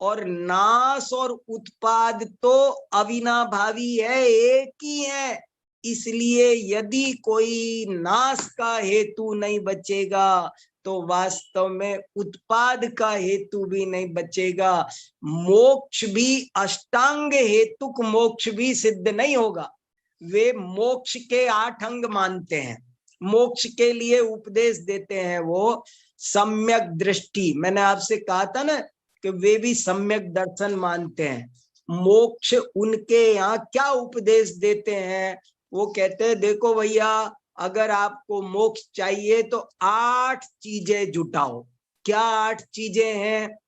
और नाश और उत्पाद तो अविनाभावी है, एक ही है। इसलिए यदि कोई नाश का हेतु नहीं बचेगा तो वास्तव में उत्पाद का हेतु भी नहीं बचेगा। मोक्ष भी अष्टांग हेतुक मोक्ष भी सिद्ध नहीं होगा। वे मोक्ष के 8 अंग मानते हैं, मोक्ष के लिए उपदेश देते हैं वो सम्यक दृष्टि। मैंने आपसे कहा था ना कि वे भी सम्यक दर्शन मानते हैं। मोक्ष उनके यहाँ क्या उपदेश देते हैं, वो कहते हैं देखो भैया, अगर आपको मोक्ष चाहिए तो 8 चीजें जुटाओ। क्या 8 चीजें हैं?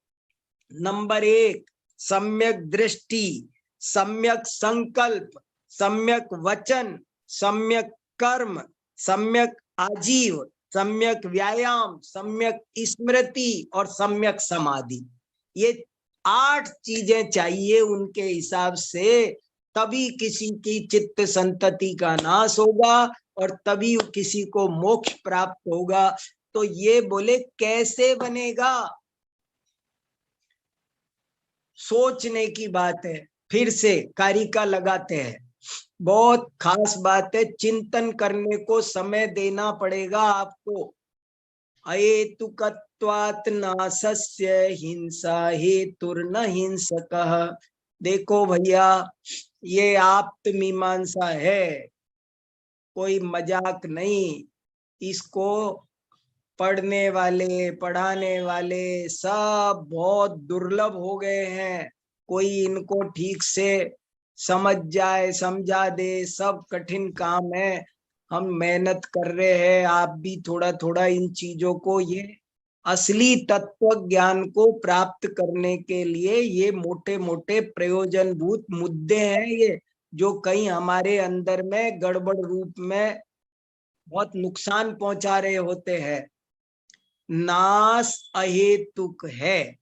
नंबर 1 सम्यक दृष्टि, सम्यक संकल्प, सम्यक वचन, सम्यक कर्म, सम्यक आजीव, सम्यक व्यायाम, सम्यक स्मृति और सम्यक समाधि। ये 8 चीजें चाहिए उनके हिसाब से, तभी किसी की चित्त संतति का नाश होगा और तभी किसी को मोक्ष प्राप्त होगा। तो ये बोले कैसे बनेगा, सोचने की बात है। फिर से कारिका लगाते हैं, बहुत खास बात है, चिंतन करने को समय देना पड़ेगा आपको। अहेतुकत्वात् नाशस्य हिंसा हेतुर्न हिंसकः। देखो भैया, ये आप्त मीमांसा है, कोई मजाक नहीं। इसको पढ़ने वाले पढ़ाने वाले सब बहुत दुर्लभ हो गए हैं। कोई इनको ठीक से समझ जाए, समझा दे, सब कठिन काम है। हम मेहनत कर रहे हैं, आप भी थोड़ा थोड़ा इन चीजों को, ये असली तत्व ज्ञान को प्राप्त करने के लिए ये मोटे मोटे प्रयोजनभूत मुद्दे हैं ये, जो कहीं हमारे अंदर में गड़बड़ रूप में बहुत नुकसान पहुंचा रहे होते हैं। नाश अहेतुक है,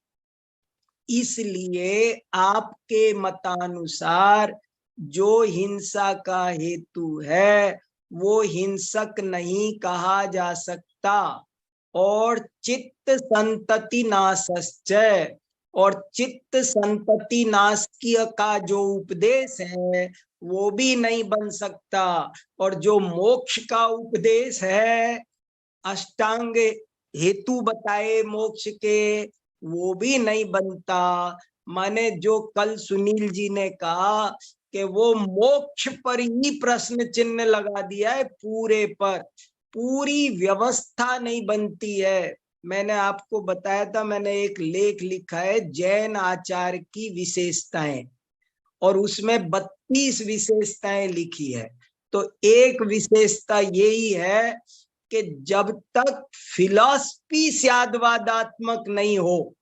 इसलिए आपके मतानुसार जो हिंसा का हेतु है वो हिंसक नहीं कहा जा सकता। और चित्त संतति नाशश्च, और चित्त संतति नाश की का जो उपदेश है वो भी नहीं बन सकता। और जो मोक्ष का उपदेश है, अष्टांग हेतु बताए मोक्ष के, वो भी नहीं बनता। माने जो कल सुनील जी ने कहा कि वो मोक्ष पर ही प्रश्न चिन्ह लगा दिया है, पूरे पर पूरी व्यवस्था नहीं बनती है। मैंने आपको बताया था, मैंने एक लेख लिखा है जैन आचार की विशेषताएं, और उसमें 32 विशेषताएं लिखी है। तो एक विशेषता यही है कि जब तक फिलॉसफी स्यादवादात्मक नहीं हो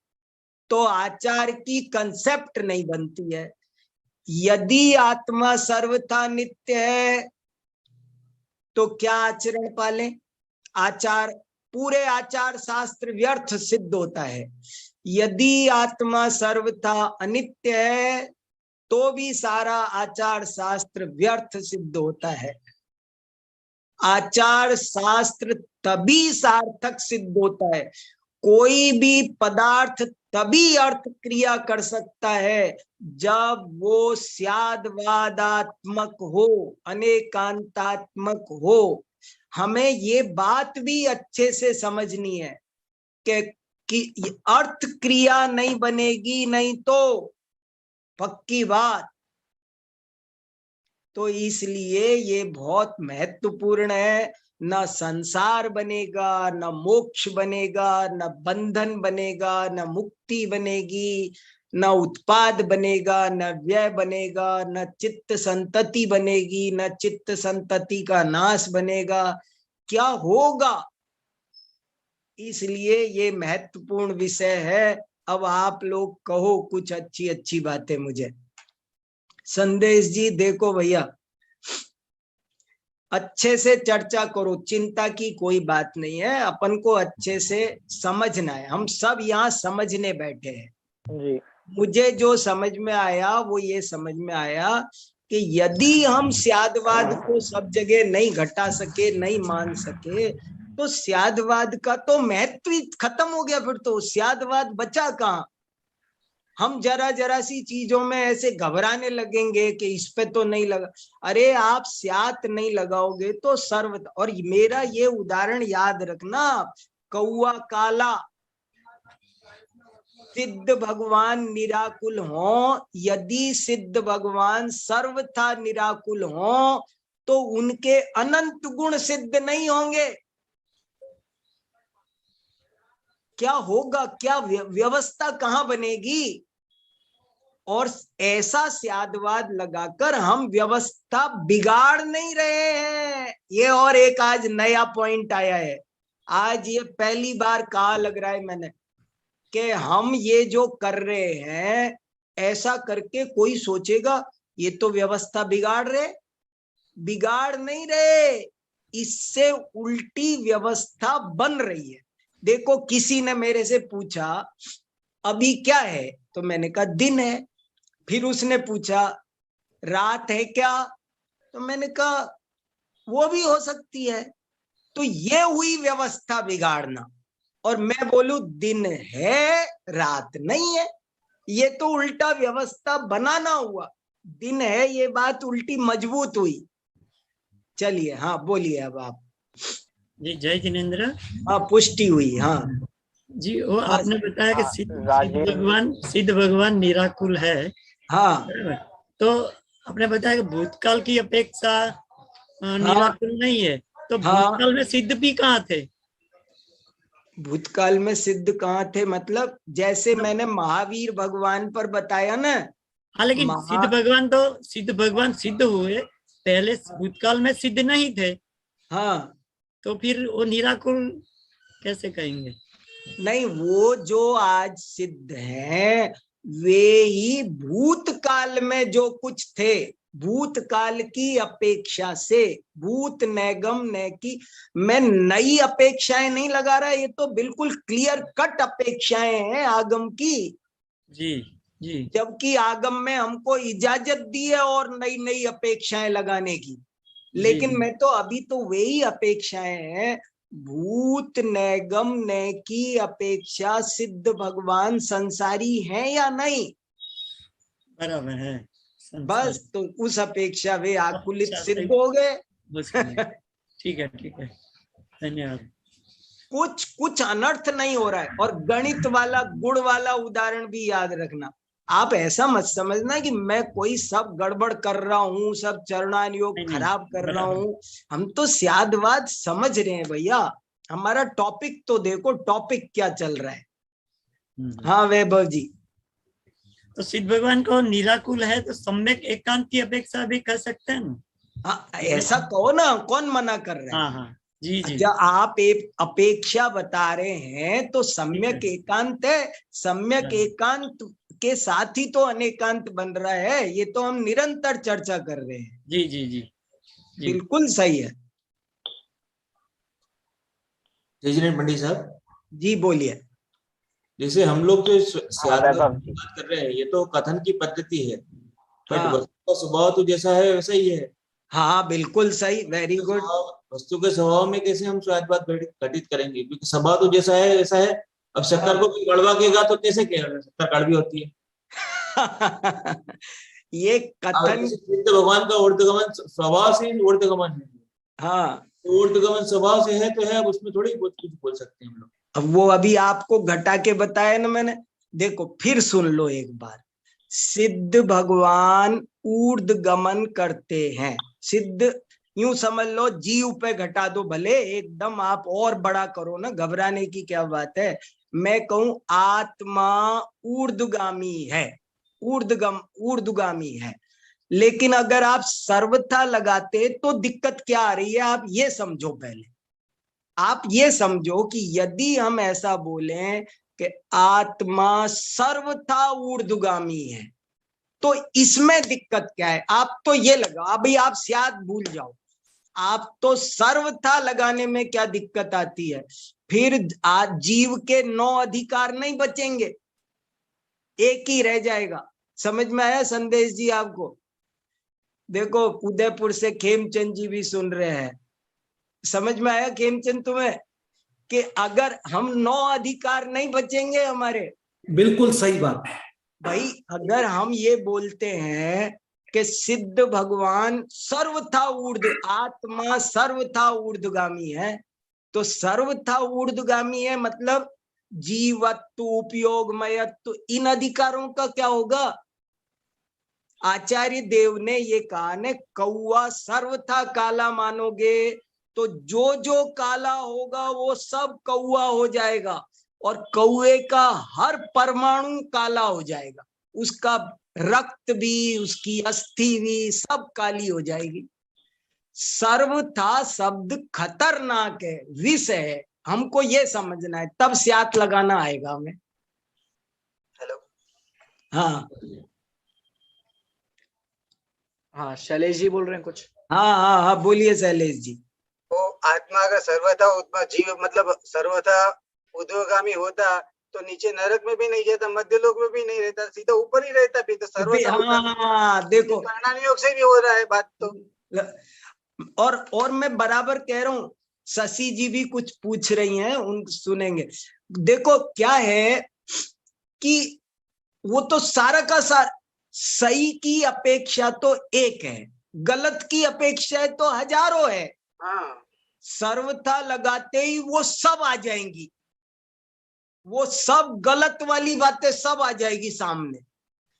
तो आचार की कंसेप्ट नहीं बनती है। यदि आत्मा सर्वथा नित्य है तो क्या आचरण पाले? आचार, पूरे आचार शास्त्र व्यर्थ सिद्ध होता है। यदि आत्मा सर्वथा अनित्य है तो भी सारा आचार शास्त्र व्यर्थ सिद्ध होता है। आचार शास्त्र तभी सार्थक सिद्ध होता है, कोई भी पदार्थ तभी अर्थ क्रिया कर सकता है जब वो स्यादवादात्मक हो, अनेकांतात्मक हो। हमें ये बात भी अच्छे से समझनी है कि अर्थ क्रिया नहीं बनेगी नहीं तो, पक्की बात। तो इसलिए ये बहुत महत्वपूर्ण है। न संसार बनेगा, न मोक्ष बनेगा, न बंधन बनेगा, न मुक्ति बनेगी, न उत्पाद बनेगा, न व्यय बनेगा, न चित्त संतति बनेगी, न चित्त संतति का नाश बनेगा। क्या होगा? इसलिए ये महत्वपूर्ण विषय है। अब आप लोग कहो कुछ अच्छी अच्छी बातें मुझे। संदेश जी देखो भैया, अच्छे से चर्चा करो, चिंता की कोई बात नहीं है, अपन को अच्छे से समझना है। हम सब यहाँ समझने बैठे हैं जी। मुझे जो समझ में आया वो ये समझ में आया कि यदि हम स्यादवाद को सब जगह नहीं घटा सके, नहीं मान सके, तो स्यादवाद का तो महत्व ही खत्म हो गया। फिर तो स्यादवाद बचा कहाँ? हम जरा जरा सी चीजों में ऐसे घबराने लगेंगे कि इस पे तो नहीं लगा। अरे आप स्यात नहीं लगाओगे तो सर्व। और मेरा ये उदाहरण याद रखना, कौआ काला, सिद्ध भगवान निराकुल हो। यदि सिद्ध भगवान सर्वथा निराकुल हो तो उनके अनंत गुण सिद्ध नहीं होंगे। क्या होगा? क्या व्यवस्था कहाँ बनेगी? और ऐसा स्यादवाद लगाकर हम व्यवस्था बिगाड़ नहीं रहे हैं। ये और एक आज नया पॉइंट आया है। आज ये पहली बार कहा लग रहा है मैंने कि हम ये जो कर रहे हैं, ऐसा करके कोई सोचेगा ये तो व्यवस्था बिगाड़ रहे। बिगाड़ नहीं रहे, इससे उल्टी व्यवस्था बन रही है। देखो, किसी ने मेरे से पूछा अभी क्या है, तो मैंने कहा दिन है। फिर उसने पूछा रात है क्या, तो मैंने कहा वो भी हो सकती है। तो ये हुई व्यवस्था बिगाड़ना। और मैं बोलूं दिन है रात नहीं है, ये तो उल्टा व्यवस्था बनाना हुआ। दिन है, ये बात उल्टी मजबूत हुई। चलिए, हाँ बोलिए अब आप जी। जय जिनेन्द्र। हाँ, पुष्टि हुई। हाँ जी, वो आपने बताया कि सिद्ध भगवान निराकुल है। हाँ तो आपने बताया कि भूतकाल की अपेक्षा निराकुल नहीं है, तो भूतकाल में सिद्ध भी कहाँ थे? भूतकाल में सिद्ध कहाँ थे मतलब जैसे मैंने महावीर भगवान पर बताया ना। हाँ, लेकिन सिद्ध भगवान सिद्ध हुए, पहले भूतकाल में सिद्ध नहीं थे। हाँ, तो फिर वो निराकुल कैसे कहेंगे? नहीं, वो जो आज सिद्ध हैं वे ही भूतकाल में जो कुछ थे, भूतकाल की अपेक्षा से, भूत नैगम न की, मैं नई अपेक्षाएं नहीं लगा रहा, ये तो बिल्कुल क्लियर कट अपेक्षाएं हैं आगम की। जी जी। जबकि आगम में हमको इजाजत दी है और नई नई अपेक्षाएं लगाने की। लेकिन मैं तो अभी तो वही अपेक्षाएं हैं, भूत नैगम न की अपेक्षा सिद्ध भगवान संसारी हैं या नहीं? बराबर है। बस, तो उस अपेक्षा वे आकुलित सिद्ध हो गए। ठीक है, ठीक है, धन्यवाद। कुछ अनर्थ नहीं हो रहा है। और गणित वाला गुण वाला उदाहरण भी याद रखना। आप ऐसा मत समझना कि मैं कोई सब गड़बड़ कर रहा हूँ, सब चरणान योग खराब कर रहा हूँ। हम तो स्यादवाद समझ रहे हैं भैया। हमारा टॉपिक तो देखो, टॉपिक क्या चल रहा है। हाँ वैभव जी। तो सिद्ध भगवान को निराकुल है तो सम्यक एकांत की अपेक्षा भी कर सकते हैं ना? हाँ, ऐसा कहो ना, कौन मना कर रहा है? हाँ हाँ जी जी। जब आप एक अपेक्षा बता रहे हैं तो सम्यक एकांत है। सम्यक एकांत के साथ ही तो अनेकांत बन रहा है। ये तो हम निरंतर चर्चा कर रहे हैं। जी जी जी, जी। बिल्कुल सही है। पंडित साहब जी बोलिए। जैसे हम लोग जो बात कर रहे हैं, ये तो कथन की पद्धति है, बट वस्तु का स्वभाव तो जैसा है वैसा ही है। हाँ बिल्कुल सही, वेरी गुड। वस्तु के स्वभाव में कैसे हम स्वायत्तवाद घटित करेंगे, क्योंकि स्वभाव तो जैसा है वैसा है। अब शक्कर को कड़वा केगा तो कैसे कहेगा? शक्कर कड़वी होती है। ये कथन सिद्ध भगवान का ऊर्ध्वगमन स्वभाव से ऊर्ध्वगमन है। हाँ, ऊर्ध्वगमन स्वभाव से है तो है, अब उसमें थोड़ी बहुत कुछ बोल सकते हैं हम लोग। अब वो अभी आपको घटा के बताया ना मैंने। देखो फिर सुन लो एक बार। सिद्ध भगवान ऊर्ध्वगमन करते हैं। सिद्ध यूं समझ लो, जीव पे घटा दो भले, एकदम आप और बड़ा करो ना, घबराने की क्या बात है। मैं कहूं आत्मा ऊर्ध्वगामी है, ऊर्ध्वगामी है। लेकिन अगर आप सर्वथा लगाते तो दिक्कत क्या आ रही है, आप ये समझो। पहले आप ये समझो कि यदि हम ऐसा बोलें कि आत्मा सर्वथा ऊर्ध्वगामी है, तो इसमें दिक्कत क्या है। आप तो ये लगाओ, अभी आप स्याद भूल जाओ, आप तो सर्वथा लगाने में क्या दिक्कत आती है। फिर आज जीव के 9 अधिकार नहीं बचेंगे, एक ही रह जाएगा। समझ में आया संदेश जी आपको? देखो उदयपुर से खेमचंद जी भी सुन रहे हैं। समझ में आया खेमचंद तुम्हें कि अगर हम 9 अधिकार नहीं बचेंगे हमारे? बिल्कुल सही बात है भाई। अगर हम ये बोलते हैं कि सिद्ध भगवान सर्वथा आत्मा सर्वथा ऊर्ध्वगामी है, तो सर्वथा ऊर्ध्वगामी है मतलब जीवत्व, उपयोगमयत्व, इन अधिकारों का क्या होगा? आचार्य देव ने ये कहा ने, कौआ सर्वथा काला मानोगे तो जो जो काला होगा वो सब कौआ हो जाएगा, और कौए का हर परमाणु काला हो जाएगा, उसका रक्त भी, उसकी अस्थि भी सब काली हो जाएगी। सर्वथा शब्द खतरनाक है, विष है, हमको ये समझना है, तब स्यात लगाना आएगा हमें। हेलो। हाँ हाँ, शैलेश जी बोल रहे हैं कुछ? हाँ हाँ हाँ, बोलिए शैलेश जी। वो आत्मा अगर सर्वथा जीव मतलब सर्वथा ऊर्ध्वगामी होता तो नीचे नरक में भी नहीं जाता, मध्य लोक में भी नहीं रहता, सीधा ऊपर ही रहता। फिर तो सर्वथा हाँ देखो, प्राणायाम योग से भी हो रहा है बात तो। और मैं बराबर कह रहा हूँ। शशि जी भी कुछ पूछ रही हैं, उन सुनेंगे। देखो क्या है कि वो तो सारा का सारा, सही की अपेक्षा तो एक है, गलत की अपेक्षा तो हजारों है। हाँ, सर्वथा लगाते ही वो सब आ जाएंगी, वो सब गलत वाली बातें सब आ जाएगी सामने,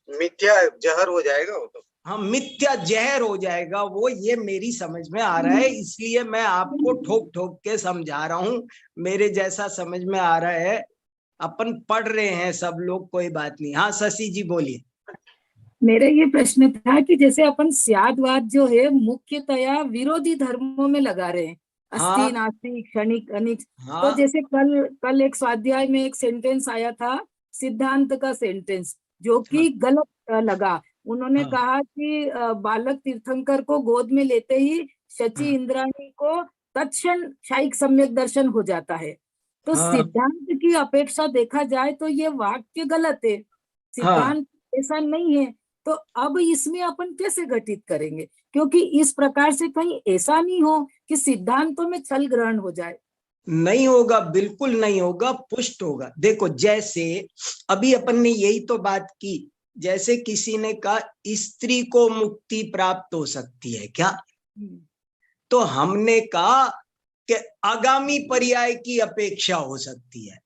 मिथ्या जहर हो जाएगा वो तो। हाँ, मिथ्या जहर हो जाएगा वो। ये मेरी समझ में आ रहा है, इसलिए मैं आपको ठोक ठोक के समझा रहा हूँ। मेरे जैसा समझ में आ रहा है, अपन पढ़ रहे हैं सब लोग, कोई बात नहीं। हाँ शशि जी बोलिए। मेरा ये प्रश्न था कि जैसे अपन स्यादवाद जो है मुख्यतया विरोधी धर्मों में लगा रहे हैं, हाँ अस्थि, नास्तिक, क्षणिक, अनिक। हाँ तो जैसे कल एक स्वाध्याय में एक सेंटेंस आया था, सिद्धांत का सेंटेंस, जो कि गलत लगा। उन्होंने हाँ कहा कि बालक तीर्थंकर को गोद में लेते ही शची इंद्राणी को तत्क्षण शाइक सम्यक दर्शन हो जाता है। तो हाँ सिद्धांत की अपेक्षा देखा जाए तो ये वाक्य गलत है, सिद्धांत ऐसा नहीं है। तो अब इसमें अपन कैसे घटित करेंगे, क्योंकि इस प्रकार से कहीं ऐसा नहीं हो कि सिद्धांतों में छल ग्रहण हो जाए। नहीं होगा, बिल्कुल नहीं होगा, पुष्ट होगा। देखो जैसे अभी अपन ने यही तो बात की, जैसे किसी ने कहा स्त्री को मुक्ति प्राप्त हो सकती है क्या, तो हमने कहा कि आगामी पर्याय की अपेक्षा हो सकती है।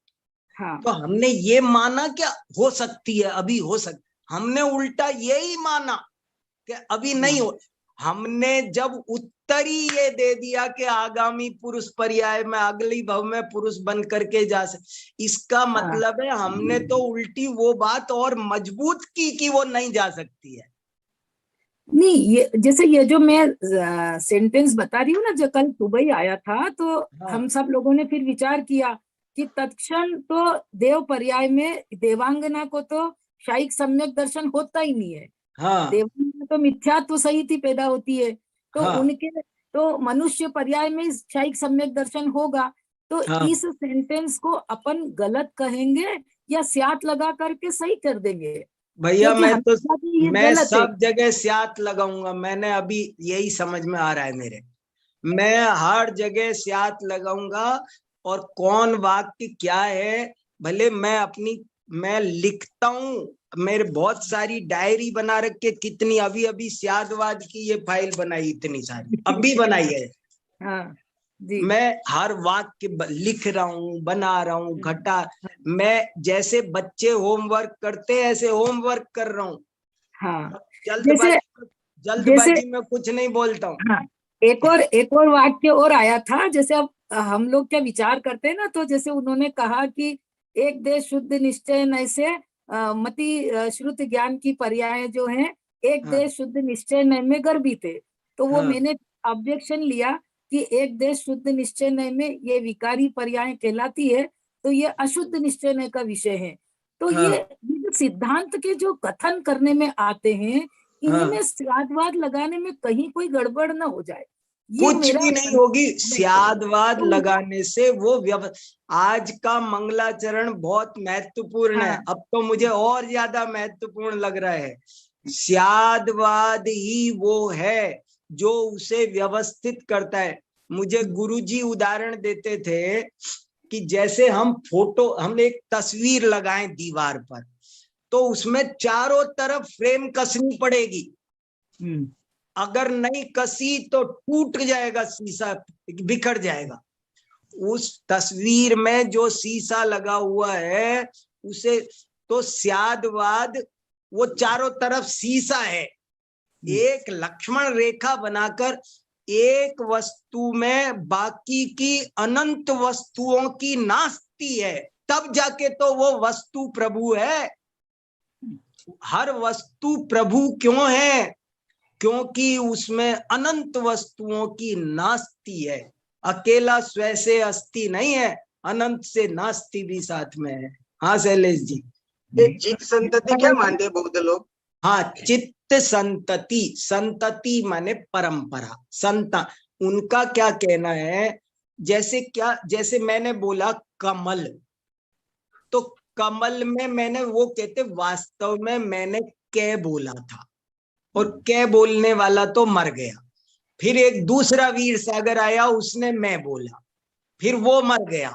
हाँ। तो हमने ये माना क्या हो सकती है, अभी हो सकती, हमने उल्टा यही माना कि अभी नहीं हो। हमने जब उत्तरी ये दे दिया कि आगामी पुरुष पर्याय में अगली भव में पुरुष बन करके जा सकते, इसका मतलब है हमने तो उल्टी वो बात और मजबूत की कि वो नहीं जा सकती है। नहीं, ये जैसे ये जो मैं सेंटेंस बता रही हूँ ना, जो कल सुबह ही आया था, तो हम सब लोगों ने फिर विचार किया कि तत्क्षण तो देव पर्याय में देवांगना को तो शाइक सम्यक दर्शन होता ही नहीं है। देवांगना तो मिथ्यात्व सहित ही पैदा होती है, तो उनके तो मनुष्य पर्याय में शाइक सम्यक दर्शन होगा। तो इस सेंटेंस को अपन गलत कहेंगे या स्यात लगा करके सही कर देंगे? भैया मैं सब जगह स्यात लगाऊंगा, मैंने अभी यही समझ में आ रहा है मेरे, मैं हर जगह स्यात लगाऊंगा। और कौन वाक्य क्या है, भले मैं लिखता हूँ, मेरे बहुत सारी डायरी बना रखे, कितनी अभी स्यादवाद की ये फाइल बनाई, इतनी सारी अभी बनाई है। हाँ जी। मैं हर वाक्य लिख रहा हूँ, बना रहा हूँ, घटा। मैं जैसे बच्चे होमवर्क करते हैं ऐसे होमवर्क कर रहा हूँ, हाँ, जल्दबाजी में कुछ नहीं बोलता हूँ। हाँ, एक और वाक्य और आया था। जैसे अब हम लोग क्या विचार करते हैं ना, तो जैसे उन्होंने कहा कि एक देश शुद्ध निश्चय नय से मति श्रुति ज्ञान की पर्याय जो है, एक हाँ। देश शुद्ध निश्चय नय में गर्भित है। तो वो हाँ। मैंने ऑब्जेक्शन लिया कि एक देश शुद्ध निश्चय नय में ये विकारी पर्याय कहलाती है, तो ये अशुद्ध निश्चय नय का विषय है। तो हाँ। ये जो सिद्धांत के जो कथन करने में आते हैं, इनमें स्वादवाद लगाने में कहीं कोई गड़बड़ ना हो जाए, ये कुछ मेरा भी नहीं होगी। स्यादवाद लगाने से वो आज का मंगलाचरण बहुत महत्वपूर्ण है। हाँ। अब तो मुझे और ज्यादा महत्वपूर्ण लग रहा है। स्यादवाद ही वो है जो उसे व्यवस्थित करता है। मुझे गुरुजी उदाहरण देते थे कि जैसे हमने एक तस्वीर लगाए दीवार पर, तो उसमें चारों तरफ फ्रेम कसनी पड़ेगी। अगर नहीं कसी तो टूट जाएगा शीशा, बिखर जाएगा। उस तस्वीर में जो शीशा लगा हुआ है उसे तो स्यादवाद वो चारों तरफ शीशा है। एक लक्ष्मण रेखा बनाकर एक वस्तु में बाकी की अनंत वस्तुओं की नास्ती है, तब जाके तो वो वस्तु प्रभु है। हर वस्तु प्रभु क्यों है? क्योंकि उसमें अनंत वस्तुओं की नास्ती है। अकेला स्वयं से अस्ति नहीं है, अनंत से नास्ती भी साथ में है। हाँ शैलेश जी। चित्त संतति क्या मानते हैं बौद्ध लोग? हाँ, चित्त संतति, संतति माने परंपरा, संता। उनका क्या कहना है, जैसे मैंने बोला कमल, तो कमल में मैंने वो कहते वास्तव में मैंने कै बोला था और कै बोलने वाला तो मर गया। फिर एक दूसरा वीर सागर आया, उसने मैं बोला, फिर वो मर गया।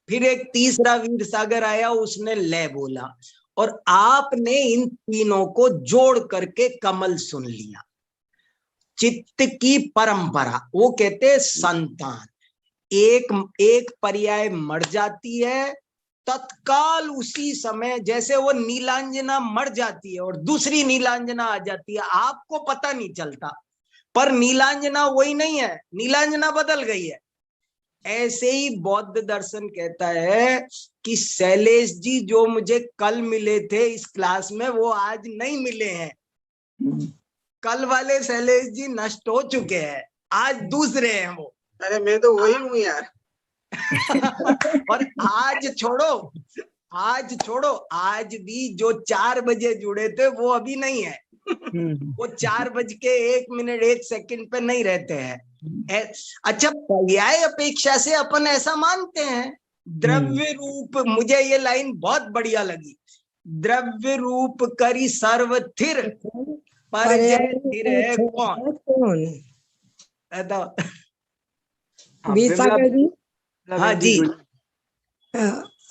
फिर एक तीसरा वीर सागर आया, उसने ले बोला, और आपने इन तीनों को जोड़ करके कमल सुन लिया। चित्त की परंपरा, वो कहते संतान। एक पर्याय मर जाती है, तत्काल उसी समय जैसे वो नीलांजना मर जाती है और दूसरी नीलांजना आ जाती है, आपको पता नहीं चलता, पर नीलांजना वही नहीं है, नीलांजना बदल गई है। ऐसे ही बौद्ध दर्शन कहता है कि शैलेश जी जो मुझे कल मिले थे इस क्लास में, वो आज नहीं मिले हैं। कल वाले शैलेश जी नष्ट हो चुके हैं, आज दूसरे हैं वो। अरे मैं तो वही हूँ यार। और आज छोड़ो, आज भी जो 4 बजे जुड़े थे वो अभी नहीं है। वो 4:01 पे नहीं रहते हैं। अच्छा, पर्याय अपेक्षा से अपन ऐसा मानते हैं। द्रव्य रूप, मुझे ये लाइन बहुत बढ़िया लगी। द्रव्य रूप करी सर्वथिर, पर जय थिर है कौन? सागर जी। हाँ जी,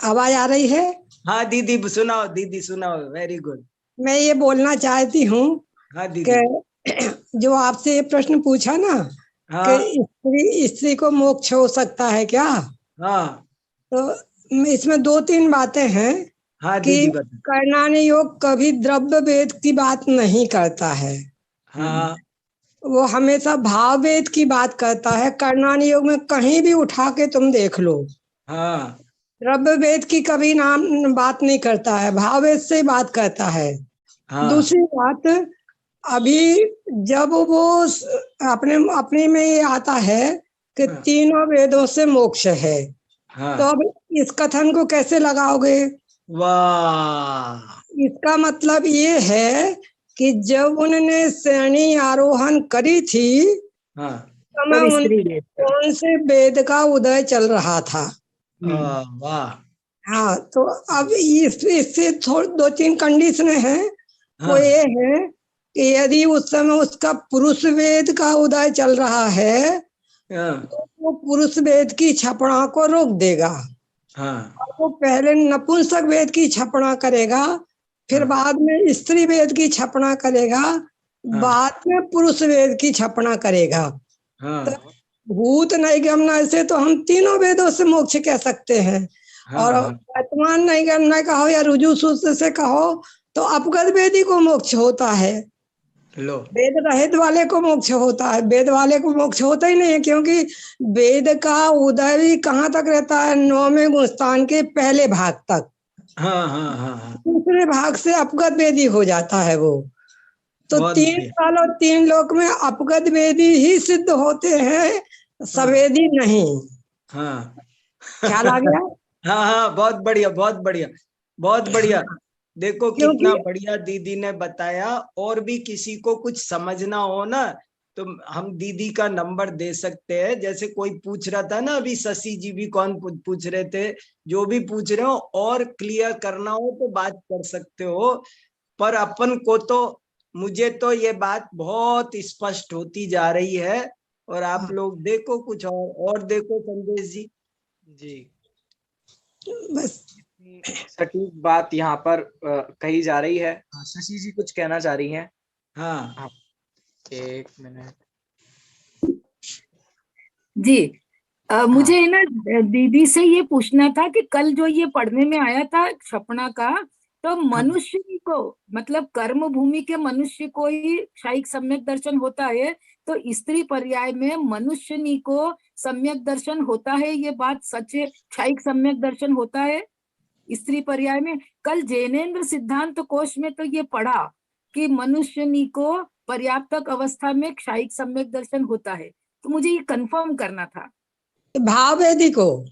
आवाज आ रही है? हाँ दीदी सुनाओ, दीदी सुनाओ। Very good. मैं ये बोलना चाहती हूँ हाँ दीदी। कि जो आपसे ये प्रश्न पूछा ना, हाँ। कि स्त्री को मोक्ष हो सकता है क्या? हाँ, तो इसमें 2-3 बातें हैं। हाँ कि दीदी बता। कर्णानी योग कभी द्रव्य भेद की बात नहीं करता है। हाँ, वो हमेशा भाव भेद की बात करता है। कर्णानी योग में कहीं भी उठा के तुम देख लो, हाँ, द्रव्य भेद की कभी बात नहीं करता है, भाव भेद से बात करता है। हाँ। दूसरी बात, अभी जब वो अपने में ये आता है कि तीनों वेदों से मोक्ष है, हाँ। तो अब इस कथन को कैसे लगाओगे? वाह। इसका मतलब ये है कि जब उन्होंने श्रेणी आरोहण करी थी, हाँ, कौन से वेद का उदय चल रहा था। वाह। हाँ, तो अब इससे 2-3 कंडीशन है। हाँ। वो ये है कि यदि उस समय उसका पुरुष वेद का उदय चल रहा है, तो वो पुरुष वेद की छपड़ा को रोक देगा। हाँ। वो पहले नपुंसक वेद की छपड़ा करेगा, फिर बाद में स्त्री वेद की छपड़ा करेगा, बाद में पुरुष वेद की छपड़ा करेगा। तो भूत नैगम्य से तो हम तीनों वेदों से मोक्ष कह सकते हैं। और वर्तमान नैगम्य कहो या रुजु सूत्र से कहो, तो अपगत वेदी को मोक्ष होता है, लो वेद रहित वाले को मोक्ष होता है। वेद वाले को मोक्ष होता ही नहीं है, क्योंकि वेद का उदय भी कहाँ तक रहता है, 9वें गुणस्थान के पहले भाग तक। हाँ हाँ हाँ हाँ, दूसरे भाग से अपगत वेदी हो जाता है वो। तो बहुत 3 बढ़िया। साल और 3 लोक में अपगत वेदी ही सिद्ध होते हैं, सवेदी नहीं। हाँ ख्याल आ गया? हाँ हाँ, बहुत बढ़िया बहुत बढ़िया बहुत बढ़िया। देखो क्योंकि कितना बढ़िया दीदी ने बताया। और भी किसी को कुछ समझना हो ना तो हम दीदी का नंबर दे सकते हैं। जैसे कोई पूछ रहा था ना अभी, शशि जी भी कौन पूछ रहे थे, जो भी पूछ रहे हो और क्लियर करना हो तो बात कर सकते हो। पर अपन को तो, मुझे तो ये बात बहुत स्पष्ट होती जा रही है। और आप लोग देखो कुछ और देखो संदेश जी। जी, बस सटीक बात यहाँ पर कही जा रही है। शशि जी कुछ कहना चाह रही हैं। हाँ, 1 मिनट जी। मुझे ना दीदी से ये पूछना था कि कल जो ये पढ़ने में आया था क्षपणा का, तो मनुष्य को मतलब कर्म भूमि के मनुष्य को ही क्षायिक सम्यक दर्शन होता है, तो स्त्री पर्याय में मनुष्यनी को सम्यक दर्शन होता है, ये बात सच है? क्षायिक सम्यक दर्शन होता है स्त्री पर्याय में? कल जैनेन्द्र सिद्धांत कोश में तो ये पढ़ा कि मनुष्यनी को पर्याप्तक अवस्था में क्षायिक सम्यक दर्शन होता है, तो मुझे ये कंफर्म करना था। भाव वेदी को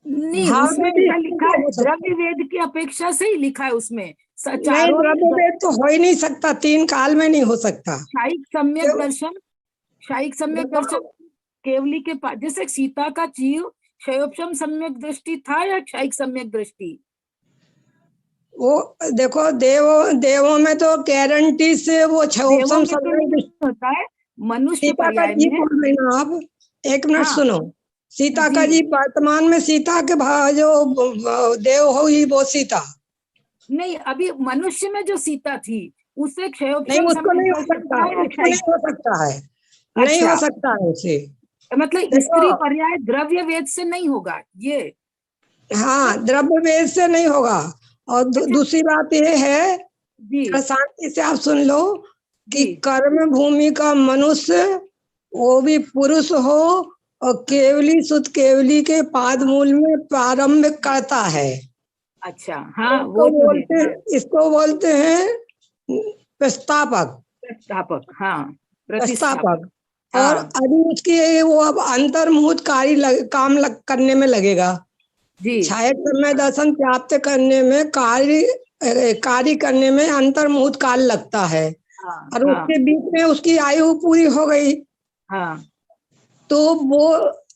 नहीं, भाव उसमें वेदी ऐसा लिखा है, हो सकता है। द्रव्य वेद की अपेक्षा से ही लिखा है उसमें। नहीं, चारों द्रव्य वेद तो हो ही नहीं सकता, 3 काल में नहीं हो सकता। क्षायिक सम्यक क्यों? दर्शन, क्षायिक सम्यक देखो, दर्शन केवली के पास, जैसे सीता का जीव क्षयोपम सम्यक दृष्टि था या क्षायिक सम्यक दृष्टि? वो देखो देवों में तो गारंटी से वो देवों में तो सम्यक नहीं दृष्टि। होता है, मनुष्य सीता का पर्याय जी में। बोल रही ना आप, 1 मिनट हाँ, सुनो। सीता का जी। जी वर्तमान में सीता के जो देव हो ही वो सीता नहीं, अभी मनुष्य में जो सीता थी उससे नहीं, क्षयोपम उसको नहीं हो सम्यक सकता, था या उसको नहीं क्षायिक? हो सकता है, नहीं हो अच्छा, सकता है उसे। मतलब देखो, स्त्री पर्याय द्रव्य वेद से नहीं होगा ये? हाँ, द्रव्य वेद से नहीं होगा। और दूसरी बात ये है, जी शांति से आप सुन लो कि जी कर्म भूमि का मनुष्य वो भी पुरुष हो और केवली सुत केवली के पाद मूल में प्रारंभ करता है। अच्छा, हाँ वो तो है। इसको बोलते हैं प्रस्तापक, प्रतिष्ठापक, हाँ प्रस्तापक। हाँ। और अभी उसकी वो अब अंतर्मुहूर्त करने में लगेगा। जी छायक समय दर्शन प्राप्त करने में कार्य करने में अंतर्मुहूर्त काल लगता है। हाँ और हाँ उसके बीच में उसकी आयु पूरी हो गई, हाँ तो वो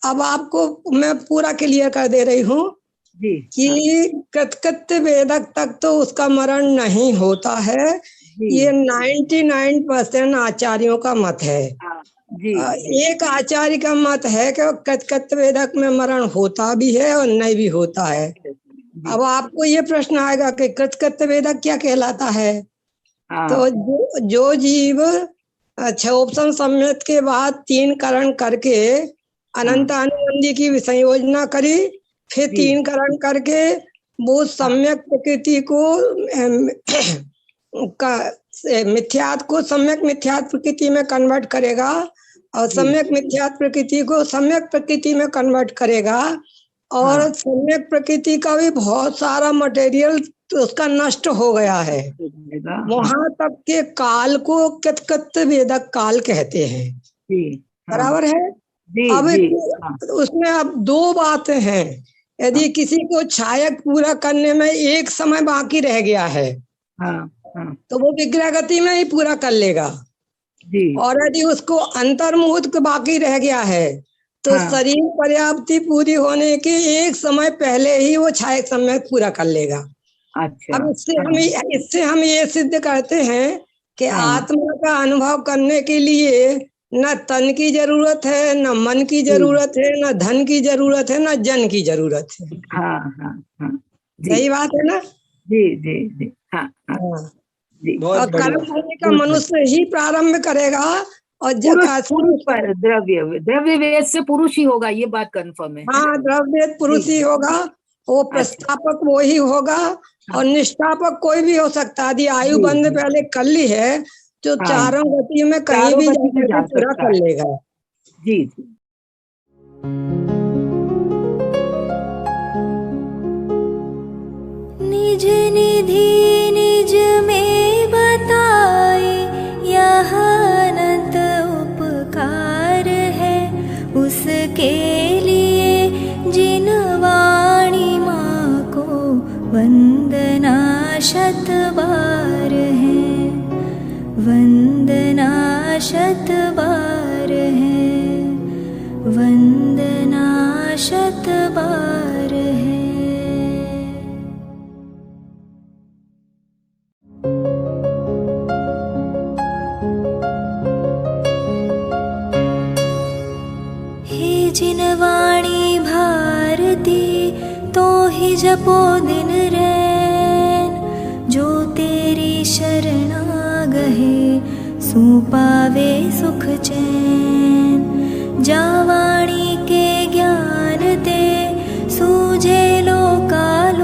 अब आपको मैं पूरा क्लियर कर दे रही हूँ जी कि कृतकृत्य वेदक तक तो उसका मरण नहीं होता है। जी ये 99% आचार्यों का मत है। हाँ, जी एक आचार्य का मत है कि कृतकृत्य वेदक में मरण होता भी है और नहीं भी होता है। अब आपको ये प्रश्न आएगा कि कृतकृत्य वेदक क्या कहलाता है? हाँ, तो जो जीव क्षयोपम सम्यक के बाद 3 करण करके अनंत अनुबंधी की संयोजना करी, फिर 3 करण करके वो सम्यक प्रकृति को मिथ्यात को सम्यक मिथ्यात प्रकृति में कन्वर्ट करेगा और सम्यक मिथ्यात प्रकृति को सम्यक प्रकृति में कन्वर्ट करेगा। और सम्यक प्रकृति का भी बहुत सारा मटेरियल तो उसका नष्ट हो गया है। वहां तक के काल को कृतकृत्य वेदक काल कहते हैं। बराबर है? अब उसमें अब 2 बातें हैं। यदि किसी को छायक पूरा करने में एक समय बाकी रह गया है तो वो विग्रह गति में ही पूरा कर लेगा। और यदि उसको अंतर्मुहूर्त बाकी रह गया है तो शरीर पर्याप्ति पूरी होने के एक समय पहले ही वो छायक समय पूरा कर लेगा। अच्छा, अब इससे हम ये सिद्ध करते हैं कि आत्मा का अनुभव करने के लिए न तन की जरूरत है, न मन की जरूरत है, न धन की जरूरत है, न जन की जरूरत है। सही बात है ना? जी जी जी हाँ जी। और कर्म भूमि का मनुष्य ही प्रारंभ करेगा और पुरुष पर द्रव्य वेद से पुरुष ही होगा, ये बात कंफर्म है? हाँ, द्रव्य वेद पुरुष ही होगा। वो प्रस्तापक वो ही होगा और निष्ठापक कोई भी हो सकता। यदि आयु बंद पहले कर ली है जो चारों गतियों में कहीं भी जाकर पूरा कर लेगा। जी जी। निज निधि निज में बताए यह अनंत उपकार है, उसके लिए जिन वाणी माँ को वंदना शत बार है, वंदना शत बार है, वंदना शत बार है। हे जिन वाणी भारती तो ही जपो दिन रैन, जो तेरी शरणा गहे सो पावे सुख चैन। जा वाणी के ज्ञान ते सूझे लोकालोक,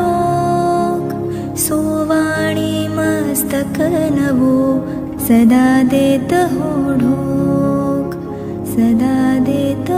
सो वाणी मस्तक नवो सदा देत हो ढोक, सदा देत